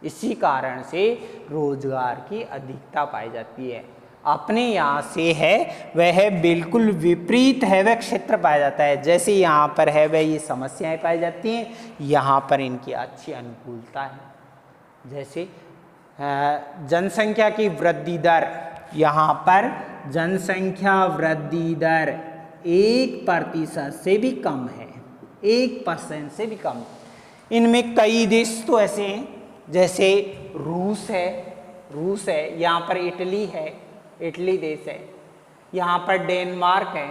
इसी कारण से रोजगार की अधिकता पाई जाती है। अपने यहाँ से है वह बिल्कुल विपरीत है वह क्षेत्र पाया जाता है। जैसे यहाँ पर है वह ये समस्याएं पाई जाती हैं, यहाँ पर इनकी अच्छी अनुकूलता है। जैसे जनसंख्या की वृद्धि दर, यहाँ पर जनसंख्या वृद्धि दर 1% से भी कम है, 1% से भी कम। इनमें कई देश तो ऐसे हैं, जैसे रूस है, यहाँ पर इटली है, इटली देश है, यहाँ पर डेनमार्क है।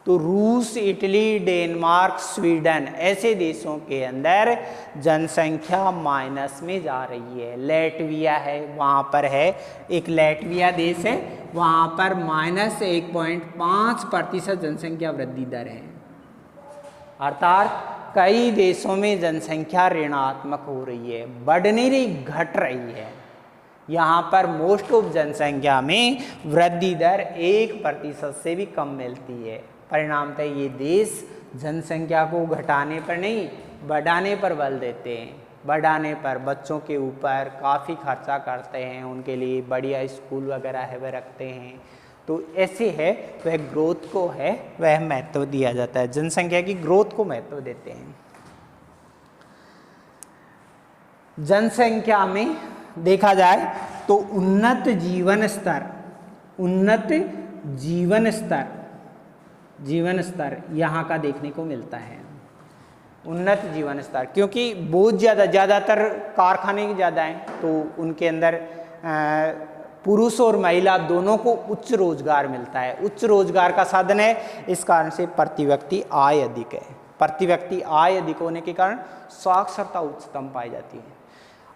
तो रूस, इटली, डेनमार्क, स्वीडन ऐसे देशों के अंदर जनसंख्या माइनस में जा रही है। लैटविया है, वहाँ पर है एक लैटविया देश है, वहाँ पर -1.5% जनसंख्या वृद्धि दर है। अर्थात कई देशों में जनसंख्या ऋणात्मक हो रही है, बढ़ नहीं रही, घट रही है। यहाँ पर मोस्ट ऑफ जनसंख्या में वृद्धि दर 1% से भी कम मिलती है। परिणामतः ये देश जनसंख्या को घटाने पर नहीं, बढ़ाने पर बल देते हैं। बढ़ाने पर बच्चों के ऊपर काफ़ी खर्चा करते हैं, उनके लिए बढ़िया स्कूल वगैरह है वह रखते हैं। तो ऐसे है वह ग्रोथ को है वह महत्व दिया जाता है, जनसंख्या की ग्रोथ को महत्व देते हैं। जनसंख्या में देखा जाए तो उन्नत जीवन स्तर यहाँ का देखने को मिलता है। उन्नत जीवन स्तर, क्योंकि बहुत ज़्यादातर कारखाने ज़्यादा हैं, तो उनके अंदर पुरुष और महिला दोनों को उच्च रोजगार मिलता है। उच्च रोजगार का साधन है, इस कारण से प्रति व्यक्ति आय अधिक है। प्रति व्यक्ति आय अधिक होने के कारण साक्षरता उच्चतम पाई जाती है।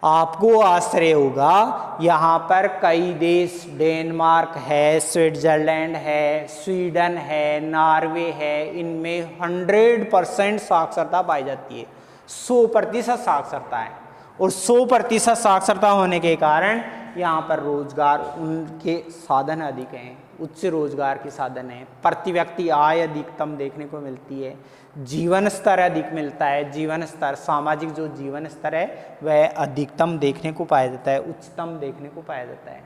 आपको आश्चर्य होगा, यहाँ पर कई देश, डेनमार्क है, स्विट्जरलैंड है, स्वीडन है, नॉर्वे है, इनमें 100% साक्षरता पाई जाती है। 100% साक्षरता है और 100% साक्षरता होने के कारण यहाँ पर रोजगार, उनके साधन अधिक हैं, उच्च रोजगार के साधन हैं। प्रति व्यक्ति आय अधिकतम देखने को मिलती है, जीवन स्तर अधिक मिलता है। जीवन स्तर, सामाजिक जो जीवन स्तर है वह अधिकतम देखने को पाया जाता है, उच्चतम देखने को पाया जाता है।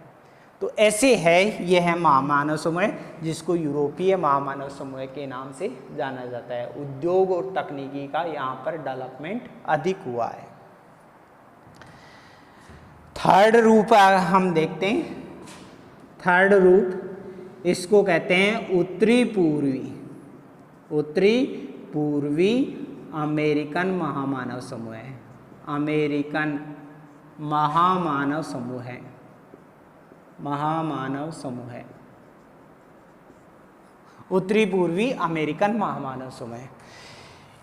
तो ऐसे है, यह है महामानव समूह, जिसको यूरोपीय महामानव समूह के नाम से जाना जाता है। उद्योग और तकनीकी का यहाँ पर डेवलपमेंट अधिक हुआ है। थर्ड रूप हम देखते हैं। थर्ड रूप इसको कहते हैं उत्तरी पूर्वी अमेरिकन महामानव समूह है। अमेरिकन महामानव समूह है, महामानव समूह है, उत्तरी पूर्वी अमेरिकन महामानव समूह है।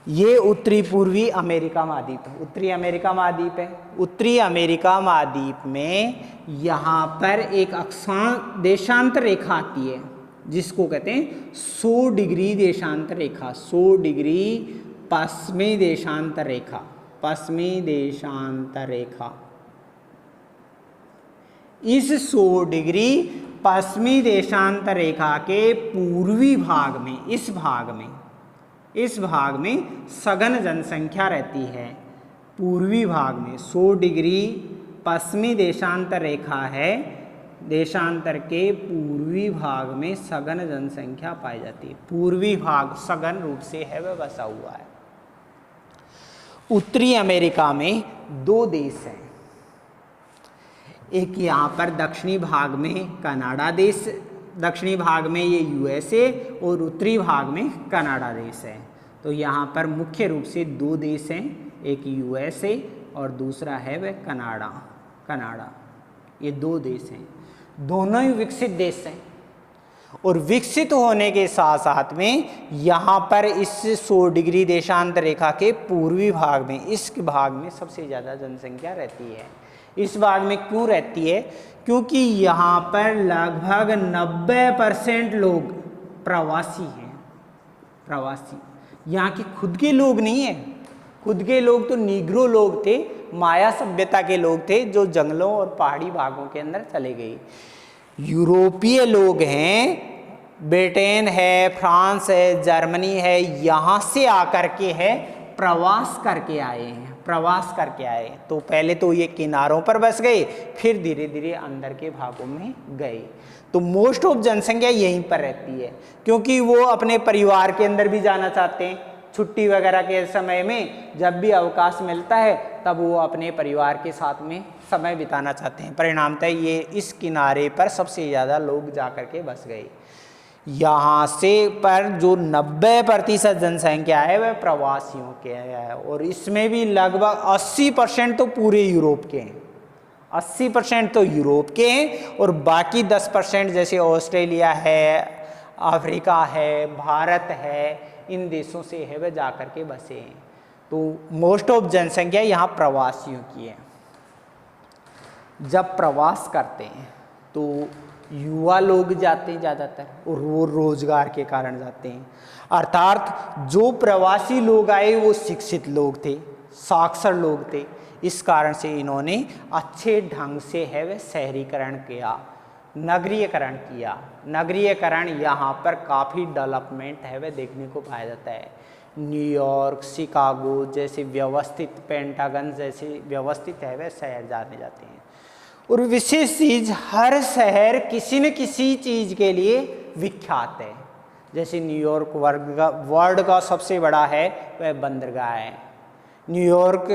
ये उत्तरी पूर्वी अमेरिका महाद्वीप है, उत्तरी अमेरिका महाद्वीप है। उत्तरी अमेरिका महाद्वीप में यहाँ पर एक अक्षांश देशांतर रेखा आती है, जिसको कहते हैं 100 डिग्री देशांतर रेखा। 100 डिग्री पश्चिमी देशांतर रेखा, पश्चिमी देशांतर रेखा। इस 100 डिग्री पश्चिमी देशांतर रेखा के पूर्वी भाग में, इस भाग में सघन जनसंख्या रहती है। पूर्वी भाग में 100 डिग्री पश्चिमी देशांतर रेखा है, देशांतर के पूर्वी भाग में सघन जनसंख्या पाई जाती है। पूर्वी भाग सघन रूप से है वह बसा हुआ है। उत्तरी अमेरिका में 2 देश हैं, एक यहाँ पर दक्षिणी भाग में कनाडा देश, दक्षिणी भाग में ये यूएसए और उत्तरी भाग में कनाडा देश है। तो यहाँ पर मुख्य रूप से 2 देश हैं, एक यूएसए और दूसरा है वह कनाडा। ये 2 देश हैं, दोनों ही विकसित देश हैं। और विकसित होने के साथ साथ में यहाँ पर इस 100 डिग्री देशांतर रेखा के पूर्वी भाग में, इस भाग में सबसे ज़्यादा जनसंख्या रहती है। इस भाग में क्यों रहती है? क्योंकि यहाँ पर लगभग 90% लोग प्रवासी हैं। प्रवासी यहाँ के खुद के लोग नहीं हैं। खुद के लोग तो नीग्रो लोग थे, माया सभ्यता के लोग थे जो जंगलों और पहाड़ी भागों के अंदर चले गए। यूरोपीय लोग हैं, ब्रिटेन है, फ्रांस है, जर्मनी है, यहाँ से आकर के है प्रवास करके आए हैं, प्रवास करके आए। तो पहले तो ये किनारों पर बस गए, फिर धीरे धीरे अंदर के भागों में गए। तो मोस्ट ऑफ जनसंख्या यहीं पर रहती है, क्योंकि वो अपने परिवार के अंदर भी जाना चाहते हैं। छुट्टी वगैरह के समय में जब भी अवकाश मिलता है तब वो अपने परिवार के साथ में समय बिताना चाहते हैं। परिणामतः ये इस किनारे पर सबसे ज़्यादा लोग जाकर के बस गए। यहाँ से पर जो 90% जनसंख्या है वह प्रवासियों के है, और इसमें भी लगभग 80% तो पूरे यूरोप के हैं। 80% तो यूरोप के हैं और बाकी 10% जैसे ऑस्ट्रेलिया है, अफ्रीका है, भारत है, इन देशों से है वह जाकर के बसे हैं। तो मोस्ट ऑफ जनसंख्या यहाँ प्रवासियों की है। जब प्रवास करते हैं तो युवा लोग जाते हैं ज़्यादातर, और वो रोजगार के कारण जाते हैं। अर्थात जो प्रवासी लोग आए वो शिक्षित लोग थे, साक्षर लोग थे। इस कारण से इन्होंने अच्छे ढंग से है वह शहरीकरण किया, नगरीयकरण किया। नगरीयकरण यहाँ पर काफ़ी डेवलपमेंट है वह देखने को पाया जाता है। न्यूयॉर्क, शिकागो जैसे व्यवस्थित, पेंटागन जैसे व्यवस्थित है वह शहर जाने जाते हैं। और विशेष चीज़, हर शहर किसी न किसी चीज़ के लिए विख्यात है। जैसे न्यूयॉर्क वर्ल्ड का सबसे बड़ा है वह बंदरगाह है। न्यूयॉर्क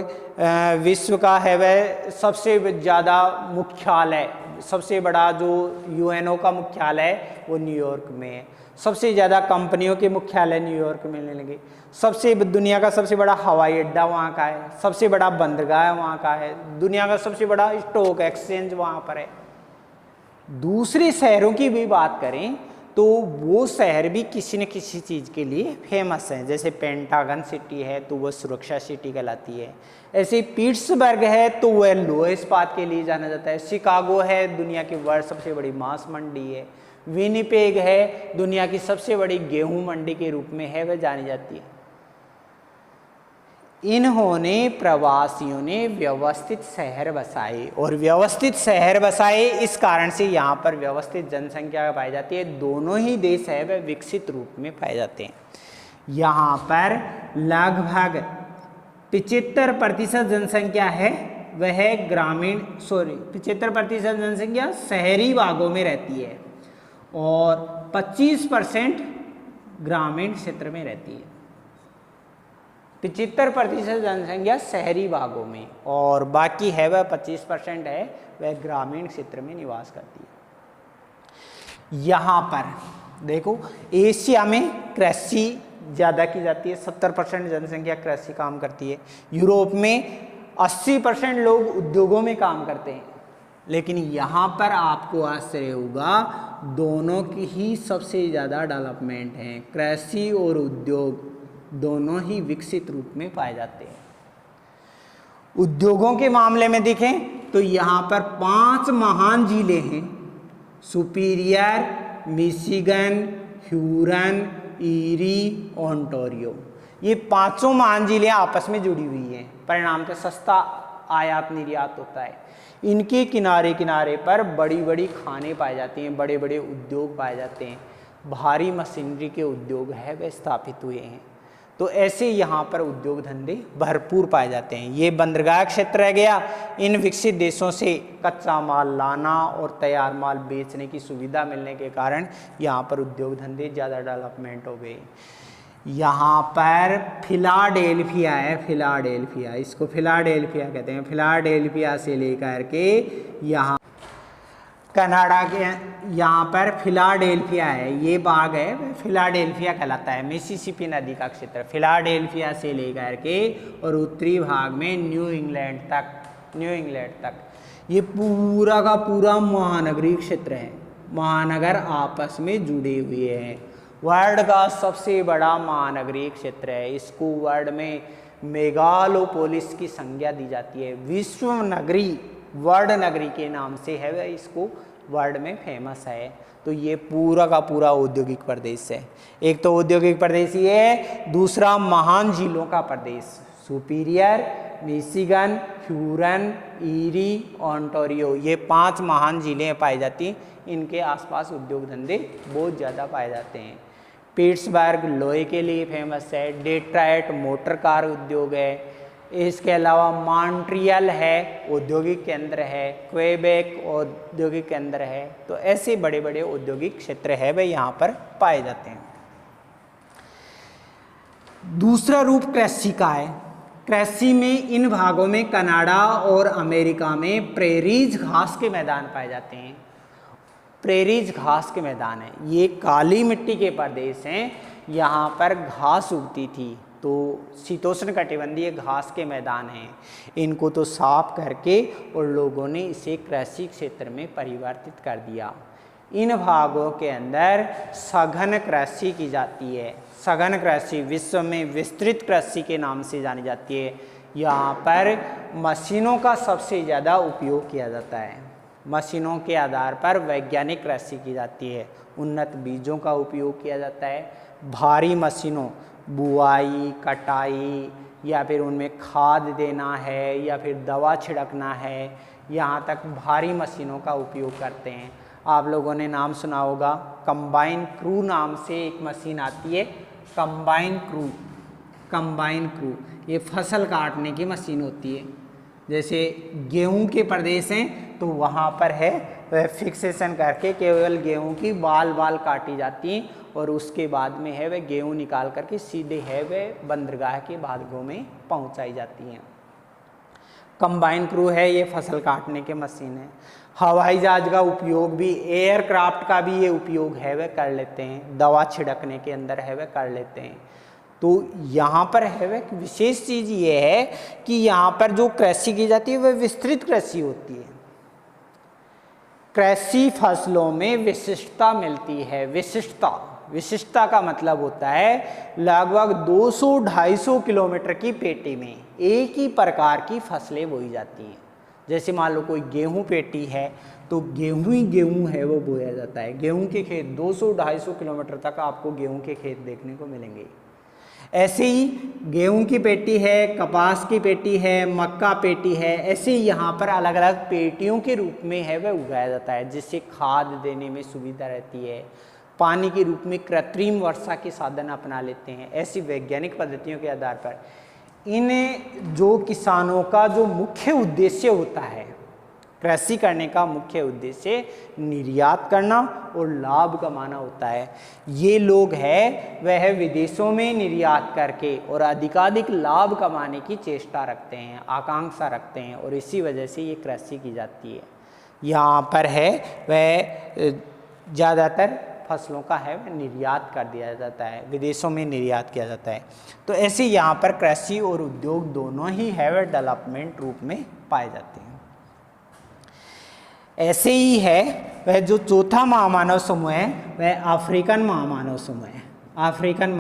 विश्व का है वह सबसे ज़्यादा मुख्यालय, सबसे बड़ा जो यूएनओ का मुख्यालय है वो न्यूयॉर्क में है। सबसे ज़्यादा कंपनियों के मुख्यालय न्यूयॉर्क में मिलने लगे। सबसे दुनिया का सबसे बड़ा हवाई अड्डा वहाँ का है, सबसे बड़ा बंदरगाह वहाँ का है, दुनिया का सबसे बड़ा स्टॉक एक्सचेंज वहाँ पर है। दूसरे शहरों की भी बात करें तो वो शहर भी किसी न किसी चीज़ के लिए फेमस हैं। जैसे पेंटागन सिटी है तो वह सुरक्षा सिटी कहलाती है। ऐसे पिट्सबर्ग है तो वह लोहा इस्पात के लिए जाना जाता है। शिकागो है दुनिया की वर्ल्ड सबसे बड़ी मांस मंडी है। विनिपेग है दुनिया की सबसे बड़ी गेहूं मंडी के रूप में है वह जानी जाती है। इन्होंने प्रवासियों ने व्यवस्थित शहर बसाए, और व्यवस्थित शहर बसाए इस कारण से यहाँ पर व्यवस्थित जनसंख्या पाई जाती है। दोनों ही देश है वह विकसित रूप में पाए जाते हैं। यहाँ पर लगभग 75% जनसंख्या है वह ग्रामीण 75% जनसंख्या शहरी भागों में रहती है और 25% ग्रामीण क्षेत्र में रहती है। 75% जनसंख्या शहरी भागों में और बाकी है वह 25% है वह ग्रामीण क्षेत्र में निवास करती है। यहाँ पर देखो एशिया में कृषि ज़्यादा की जाती है, 70% जनसंख्या कृषि काम करती है। यूरोप में 80% लोग उद्योगों में काम करते हैं। लेकिन यहाँ पर आपको आश्चर्य होगा, दोनों की ही सबसे ज़्यादा डेवलपमेंट है। कृषि और उद्योग दोनों ही विकसित रूप में पाए जाते हैं। उद्योगों के मामले में देखें तो यहाँ पर 5 महान जिले हैं, Superior, Michigan, Huron, Erie, Ontario. ये 5 महान जिले आपस में जुड़ी हुई हैं। परिणाम से सस्ता आयात निर्यात होता है। इनके किनारे किनारे पर बड़ी बड़ी खानें पाई जाती हैं, बड़े बड़े उद्योग पाए जाते हैं। भारी मशीनरी के उद्योग है वे स्थापित हुए हैं। तो ऐसे यहाँ पर उद्योग धंधे भरपूर पाए जाते हैं। ये बंदरगाह क्षेत्र रह गया। इन विकसित देशों से कच्चा माल लाना और तैयार माल बेचने की सुविधा मिलने के कारण यहाँ पर उद्योग धंधे ज़्यादा डेवलपमेंट हो गए। यहाँ पर फिलाडेल्फिया है, फिलाडेल्फिया, इसको फिलाडेल्फिया कहते हैं। फिलाडेल्फिया से लेकर के यहाँ कनाडा के यहाँ पर फिलाडेल्फिया है, ये बाग है, फिलाडेल्फिया कहलाता है। मिसिसिपी नदी का क्षेत्र फिलाडेल्फिया से लेकर के और उत्तरी भाग में न्यू इंग्लैंड तक ये पूरा का पूरा महानगरीय क्षेत्र है। महानगर आपस में जुड़े हुए हैं। वर्ल्ड का सबसे बड़ा महानगरीय क्षेत्र है। इसको वर्ल्ड में मेगालोपोलिस की संज्ञा दी जाती है। विश्व नगरी, वर्ल्ड नगरी के नाम से है वह, इसको वर्ल्ड में फेमस है। तो ये पूरा का पूरा औद्योगिक प्रदेश है। एक तो औद्योगिक प्रदेश ये है, दूसरा महान झीलों का प्रदेश, Superior, Michigan, Huron, Erie, Ontario, ये 5 महान झीलें पाई जाती हैं। इनके आसपास उद्योग धंधे बहुत ज़्यादा पाए जाते हैं। पिट्सबर्ग लोहे के लिए फेमस है। डेट्रॉयट मोटर कार उद्योग है। इसके अलावा मॉन्ट्रियल है, औद्योगिक केंद्र है। क्वेबेक औद्योगिक केंद्र है। तो ऐसे बड़े बड़े औद्योगिक क्षेत्र है वे यहाँ पर पाए जाते हैं। दूसरा रूप कृषि का है। कृषि में इन भागों में कनाडा और अमेरिका में प्रेरीज घास के मैदान पाए जाते हैं। प्रेरीज घास के मैदान है, ये काली मिट्टी के प्रदेश हैं। यहाँ पर घास उगती थी, तो शीतोष्ण कटिबंधीय घास के मैदान हैं। इनको तो साफ करके और लोगों ने इसे कृषि क्षेत्र में परिवर्तित कर दिया। इन भागों के अंदर सघन कृषि की जाती है। सघन कृषि विश्व में विस्तृत कृषि के नाम से जानी जाती है। यहाँ पर मशीनों का सबसे ज़्यादा उपयोग किया जाता है। मशीनों के आधार पर वैज्ञानिक कृषि की जाती है। उन्नत बीजों का उपयोग किया जाता है। भारी मशीनों, बुआई, कटाई, या फिर उनमें खाद देना है या फिर दवा छिड़कना है, यहाँ तक भारी मशीनों का उपयोग करते हैं। आप लोगों ने नाम सुना होगा, कंबाइन क्रू नाम से एक मशीन आती है। कंबाइन क्रू ये फसल काटने की मशीन होती है। जैसे गेहूं के प्रदेश हैं तो वहाँ पर है वह फिक्सेशन करके केवल गेहूं की बाल काटी जाती हैं और उसके बाद में है वह गेहूं निकाल करके सीधे है वह बंदरगाह के भागों में पहुंचाई जाती हैं। कंबाइन क्रू है, ये फसल काटने के मशीन है। हवाई जहाज का उपयोग भी, एयरक्राफ्ट का भी ये उपयोग है वह कर लेते हैं। दवा छिड़कने के अंदर है वह कर लेते हैं। तो यहाँ पर है वह विशेष चीज़ ये है कि यहाँ पर जो कृषि की जाती है वह विस्तृत कृषि होती है। कृषि फसलों में विशिष्टता मिलती है। विशिष्टता का मतलब होता है लगभग 200-250 किलोमीटर की पेटी में एक ही प्रकार की फसलें बोई जाती हैं। जैसे मान लो कोई गेहूं पेटी है तो गेहूं ही गेहूं है वो बोया जाता है। गेहूं के खेत 200-250 किलोमीटर तक आपको गेहूं के खेत देखने को मिलेंगे। ऐसे ही गेहूं की पेटी है, कपास की पेटी है, मक्का पेटी है। ऐसे ही यहाँ पर अलग अलग पेटियों के रूप में है वह उगाया जाता है, जिससे खाद देने में सुविधा रहती है। पानी के रूप में कृत्रिम वर्षा के साधन अपना लेते हैं। ऐसी वैज्ञानिक पद्धतियों के आधार पर इन जो किसानों का जो मुख्य उद्देश्य होता है, कृषि करने का मुख्य उद्देश्य निर्यात करना और लाभ कमाना होता है। ये लोग हैं वह विदेशों में निर्यात करके और अधिकाधिक लाभ कमाने की चेष्टा रखते हैं, आकांक्षा रखते हैं, और इसी वजह से ये कृषि की जाती है। यहाँ पर है वह ज़्यादातर फसलों का है वह निर्यात कर दिया जाता है, विदेशों में निर्यात किया जाता है। तो ऐसे यहाँ पर कृषि और उद्योग दोनों ही है वह डेवलपमेंट रूप में पाए जाते हैं। ऐसे ही है वह जो चौथा महामानव समूह है वह अफ्रीकन महामानव समूह है। अफ्रीकन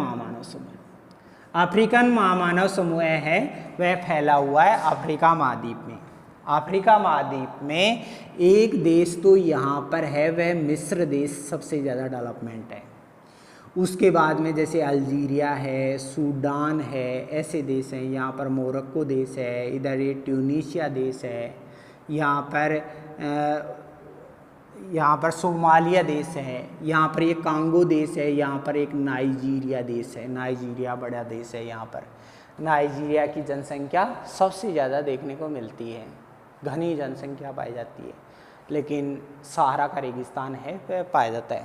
महामानव समूह है वह फैला हुआ है अफ्रीका महाद्वीप में। अफ्रीका महाद्वीप में एक देश तो यहाँ पर है वह मिस्र देश सबसे ज़्यादा डेवलपमेंट है। उसके बाद में जैसे अल्जीरिया है, सूडान है, ऐसे देश हैं। यहाँ पर मोरक्को देश है, इधर ये ट्यूनीशिया देश है, यहाँ पर यहाँ पर सोमालिया देश है, यहाँ पर ये कांगो देश है, यहाँ पर एक नाइजीरिया देश है। नाइजीरिया बड़ा देश है। यहाँ पर नाइजीरिया की जनसंख्या सबसे ज़्यादा देखने को मिलती है, घनी जनसंख्या पाई जाती है, लेकिन सहारा का रेगिस्तान है वह पाया जाता है।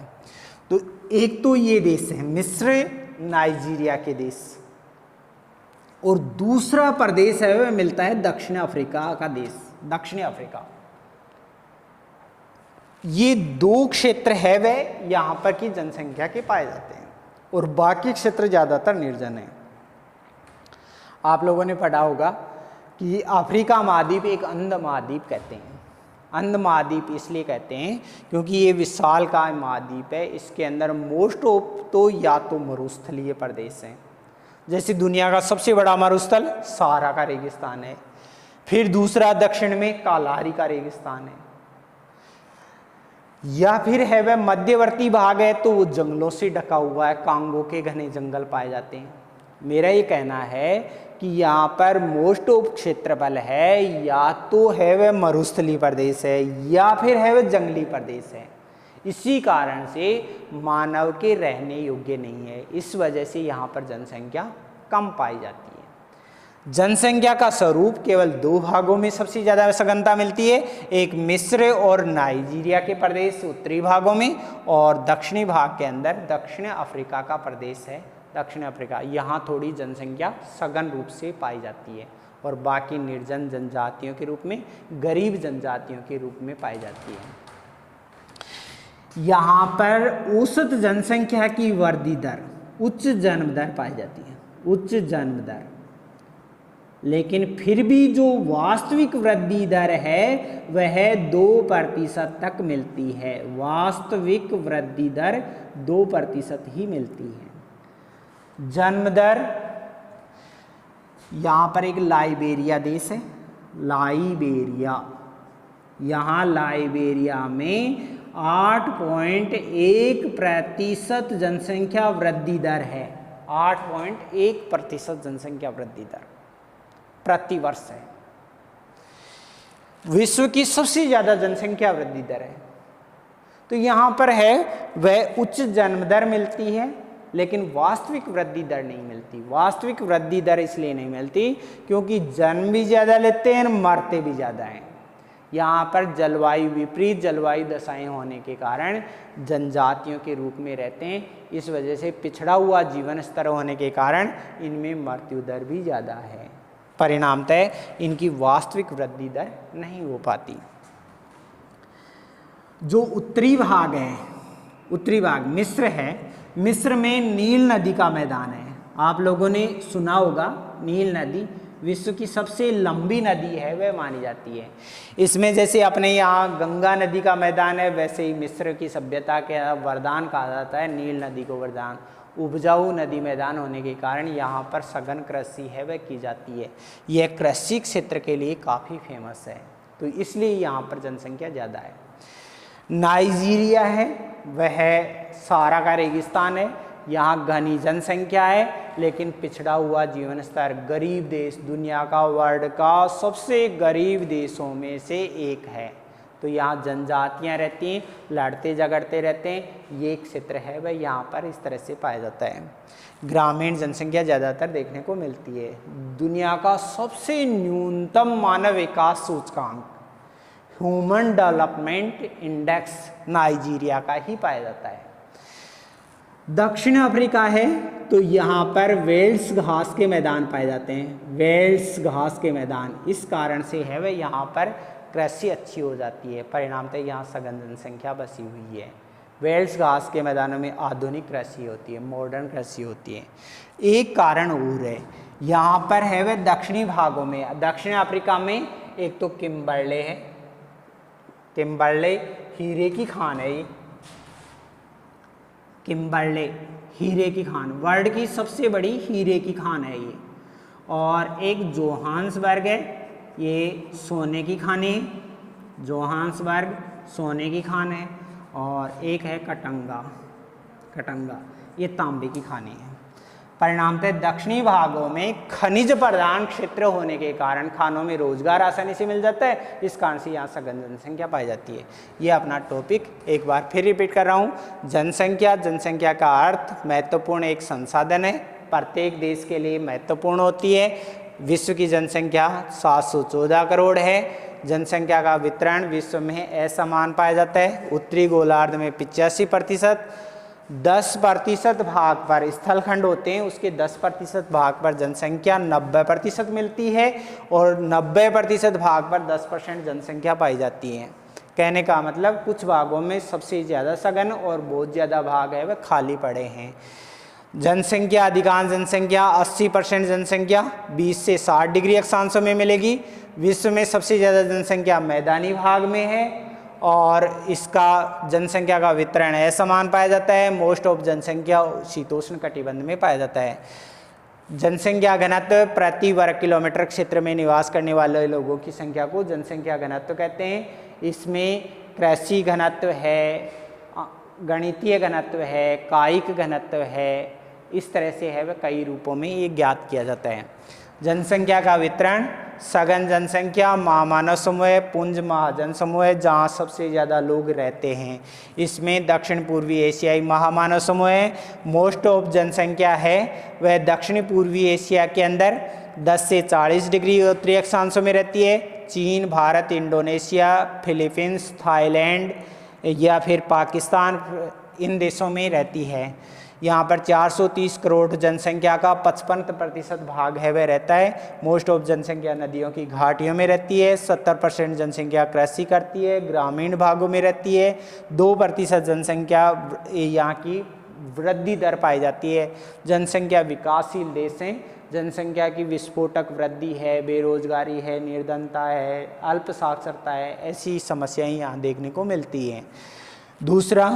तो एक तो ये देश है मिस्र, नाइजीरिया के देश, और दूसरा प्रदेश है वह मिलता है दक्षिण अफ्रीका का देश, दक्षिण अफ्रीका। ये दो क्षेत्र है वह यहाँ पर की जनसंख्या के पाए जाते हैं, और बाकी क्षेत्र ज़्यादातर निर्जन है। आप लोगों ने पढ़ा होगा कि अफ्रीका महाद्वीप एक अंध महाद्वीप कहते हैं। अंध महाद्वीप इसलिए कहते हैं क्योंकि ये विशालकाय महाद्वीप है, इसके अंदर मोस्ट ऑफ तो या तो मरुस्थलीय प्रदेश हैं, जैसे दुनिया का सबसे बड़ा मरुस्थल सहारा का रेगिस्तान है, फिर दूसरा दक्षिण में कालाहारी का रेगिस्तान है, या फिर है वह मध्यवर्ती भाग है तो वो जंगलों से ढका हुआ है, कांगो के घने जंगल पाए जाते हैं। मेरा ये कहना है कि यहाँ पर मोस्ट ऑफ क्षेत्रफल है या तो है वह मरुस्थलीय प्रदेश है या फिर है वह जंगली प्रदेश है। इसी कारण से मानव के रहने योग्य नहीं है, इस वजह से यहाँ पर जनसंख्या कम पाई जाती है। जनसंख्या का स्वरूप केवल दो भागों में सबसे ज़्यादा सघनता मिलती है, एक मिस्र और नाइजीरिया के प्रदेश उत्तरी भागों में, और दक्षिणी भाग के अंदर दक्षिण अफ्रीका का प्रदेश है, दक्षिण अफ्रीका। यहाँ थोड़ी जनसंख्या सघन रूप से पाई जाती है, और बाकी निर्जन जनजातियों के रूप में, गरीब जनजातियों के रूप में पाई जाती है। यहाँ पर औसत जनसंख्या की वृद्धि दर, उच्च जन्म दर पाई जाती है, उच्च जन्म दर, लेकिन फिर भी जो वास्तविक वृद्धि दर है वह 2% तक मिलती है। वास्तविक वृद्धि दर 2% ही मिलती है। जन्म दर, यहाँ पर एक लाइबेरिया देश है, लाइबेरिया, यहाँ लाइबेरिया में 8.1% जनसंख्या वृद्धि दर है। 8.1% जनसंख्या वृद्धि दर प्रति वर्ष है। विश्व की सबसे ज्यादा जनसंख्या वृद्धि दर है। तो यहाँ पर है वह उच्च जन्म दर मिलती है, लेकिन वास्तविक वृद्धि दर नहीं मिलती। वास्तविक वृद्धि दर इसलिए नहीं मिलती क्योंकि जन्म भी ज़्यादा लेते हैं, मरते भी ज़्यादा हैं। यहाँ पर जलवायु, विपरीत जलवायु दशाएं होने के कारण जनजातियों के रूप में रहते हैं, इस वजह से पिछड़ा हुआ जीवन स्तर होने के कारण इनमें मृत्यु दर भी ज़्यादा है। परिणामतः इनकी वास्तविक वृद्धि दर नहीं हो पाती। जो उत्तरी भाग है, उत्तरी भाग मिस्र है, मिस्र में नील नदी का मैदान है। आप लोगों ने सुना होगा, नील नदी विश्व की सबसे लंबी नदी है वह मानी जाती है। इसमें जैसे अपने यहाँ गंगा नदी का मैदान है, वैसे ही मिस्र की सभ्यता के वरदान कहा जाता है नील नदी को वरदान। उपजाऊ नदी मैदान होने के कारण यहाँ पर सघन कृषि है वह की जाती है। यह कृषि क्षेत्र के लिए काफ़ी फेमस है, तो इसलिए यहाँ पर जनसंख्या ज़्यादा है। नाइजीरिया है, वह सहारा का रेगिस्तान है, यहाँ घनी जनसंख्या है लेकिन पिछड़ा हुआ जीवन स्तर, गरीब देश, दुनिया का वर्ल्ड का सबसे गरीब देशों में से एक है। तो यहाँ जनजातियाँ रहती हैं, लड़ते झगड़ते रहते हैं, ये क्षेत्र है वह यहाँ पर इस तरह से पाया जाता है। ग्रामीण जनसंख्या ज़्यादातर देखने को मिलती है। दुनिया का सबसे न्यूनतम मानव विकास सूचकांक ह्यूमन डेवलपमेंट इंडेक्स नाइजीरिया का ही पाया जाता है। दक्षिण अफ्रीका है तो यहाँ पर वेल्स घास के मैदान पाए जाते हैं, वेल्स घास के मैदान, इस कारण से है वह यहाँ पर कृषि अच्छी हो जाती है। परिणामतः यहाँ सघन जनसंख्या बसी हुई है। वेल्स घास के मैदानों में आधुनिक कृषि होती है, मॉडर्न कृषि होती है। एक कारण और है, यहाँ पर है वह दक्षिणी भागों में, दक्षिण अफ्रीका में एक तो किम्बर्ले है, किम्बर्ले हीरे की खान है, ये किम्बर्ले हीरे की खान, वर्ल्ड की सबसे बड़ी हीरे की खान है ये। और एक जोहान्सबर्ग है, ये सोने की खान है, जोहान्सबर्ग सोने की खान है। और एक है कटंगा, कटंगा ये तांबे की खाने हैं। परिणामतः दक्षिणी भागों में खनिज प्रधान क्षेत्र होने के कारण खानों में रोजगार आसानी से मिल जाता है, इस कारण से यहाँ सघन जनसंख्या पाई जाती है। ये अपना टॉपिक एक बार फिर रिपीट कर रहा हूँ। जनसंख्या, जनसंख्या का अर्थ महत्वपूर्ण एक संसाधन है, प्रत्येक देश के लिए महत्वपूर्ण होती है। विश्व की जनसंख्या 714 करोड़ है। जनसंख्या का वितरण विश्व में असमान पाया जाता है। उत्तरी गोलार्ध में 85%, 10% भाग पर स्थलखंड होते हैं, उसके 10% भाग पर जनसंख्या 90% मिलती है और 90% भाग पर 10% जनसंख्या पाई जाती है। कहने का मतलब कुछ भागों में सबसे ज़्यादा सघन और बहुत ज़्यादा भाग है वह खाली पड़े हैं। जनसंख्या, अधिकांश जनसंख्या 80% जनसंख्या 20 से 60 डिग्री अक्षांशों में मिलेगी। विश्व में सबसे ज़्यादा जनसंख्या मैदानी भाग में है और इसका जनसंख्या का वितरण असमान पाया जाता है। मोस्ट ऑफ जनसंख्या शीतोष्ण कटिबंध में पाया जाता है। जनसंख्या घनत्व प्रति वर्ग किलोमीटर क्षेत्र में निवास करने वाले लोगों की संख्या को जनसंख्या घनत्व कहते हैं। इसमें कृषि घनत्व है, गणितीय घनत्व है, कायिक घनत्व है, इस तरह से है वह कई रूपों में ये ज्ञात किया जाता है। जनसंख्या का वितरण सघन जनसंख्या, महामानव समूह, पुंज महाजन समूह जहाँ सबसे ज़्यादा लोग रहते हैं, इसमें दक्षिण पूर्वी एशियाई महामानव समूह है। मोस्ट ऑफ जनसंख्या है वह दक्षिण पूर्वी एशिया के अंदर 10 से 40 डिग्री उत्तरी अक्षांशों में रहती है। चीन, भारत, इंडोनेशिया, फिलीपींस, थाईलैंड या फिर पाकिस्तान, इन देशों में रहती है। यहाँ पर 430 करोड़ जनसंख्या का 55% भाग है वह रहता है। मोस्ट ऑफ जनसंख्या नदियों की घाटियों में रहती है। 70% जनसंख्या कृषि करती है, ग्रामीण भागों में रहती है। 2% जनसंख्या यहाँ की वृद्धि दर पाई जाती है। जनसंख्या विकासशील देश हैं, जनसंख्या की विस्फोटक वृद्धि है, बेरोजगारी है, निर्धनता है, अल्प साक्षरता है, ऐसी समस्याएं यहाँ देखने को मिलती हैं। दूसरा,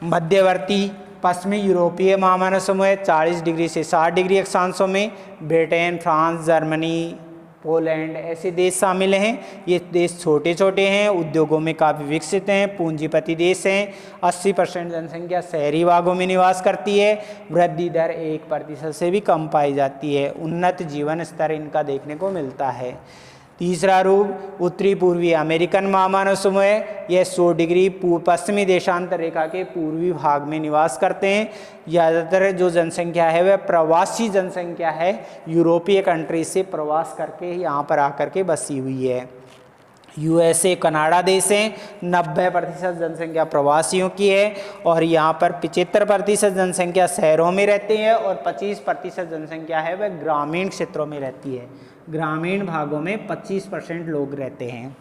मध्यवर्ती पश्चिमी यूरोपीय महामानव समूह 40 डिग्री से 60 डिग्री अक्षांशों में ब्रिटेन, फ्रांस, जर्मनी, पोलैंड ऐसे देश शामिल हैं। ये देश छोटे छोटे हैं, उद्योगों में काफ़ी विकसित हैं, पूंजीपति देश हैं। 80% जनसंख्या शहरी भागों में निवास करती है। वृद्धि दर 1% से भी कम पाई जाती है। उन्नत जीवन स्तर इनका देखने को मिलता है। तीसरा रूप उत्तरी पूर्वी अमेरिकन महामानव समूह है। यह 100 डिग्री पश्चिमी देशांतर रेखा के पूर्वी भाग में निवास करते हैं। ज़्यादातर जो जनसंख्या है वह प्रवासी जनसंख्या है, यूरोपीय कंट्री से प्रवास करके यहाँ पर आकर के बसी हुई है। यूएसए, कनाडा देश हैं, 90% जनसंख्या प्रवासियों की है और यहाँ पर 75% जनसंख्या शहरों में रहती है और 25% जनसंख्या है वह ग्रामीण क्षेत्रों में रहती है। ग्रामीण भागों में 25% लोग रहते हैं।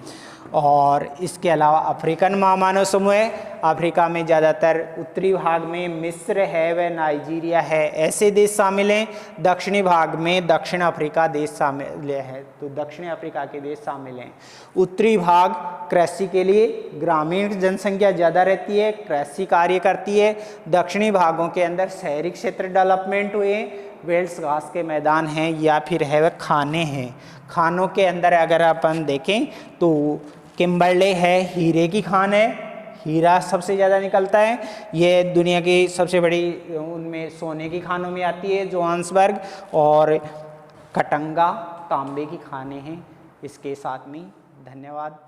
और इसके अलावा अफ्रीकन महामानव समूह है। अफ्रीका में ज़्यादातर उत्तरी भाग में मिस्र है व नाइजीरिया है, ऐसे देश शामिल हैं। दक्षिणी भाग में दक्षिण अफ्रीका देश शामिल है, तो दक्षिणी अफ्रीका के देश शामिल हैं। उत्तरी भाग कृषि के लिए ग्रामीण जनसंख्या ज़्यादा रहती है, कृषि कार्य करती है। दक्षिणी भागों के अंदर शहरी क्षेत्र डेवलपमेंट हुए, वेल्स घास के मैदान हैं या फिर है वह खाने हैं। खानों के अंदर अगर अपन देखें तो किम्बरले है, हीरे की खान है, हीरा सबसे ज़्यादा निकलता है। ये दुनिया की सबसे बड़ी उनमें सोने की खानों में आती है, जोहान्सबर्ग। और कटंगा तांबे की खानें हैं। इसके साथ में धन्यवाद।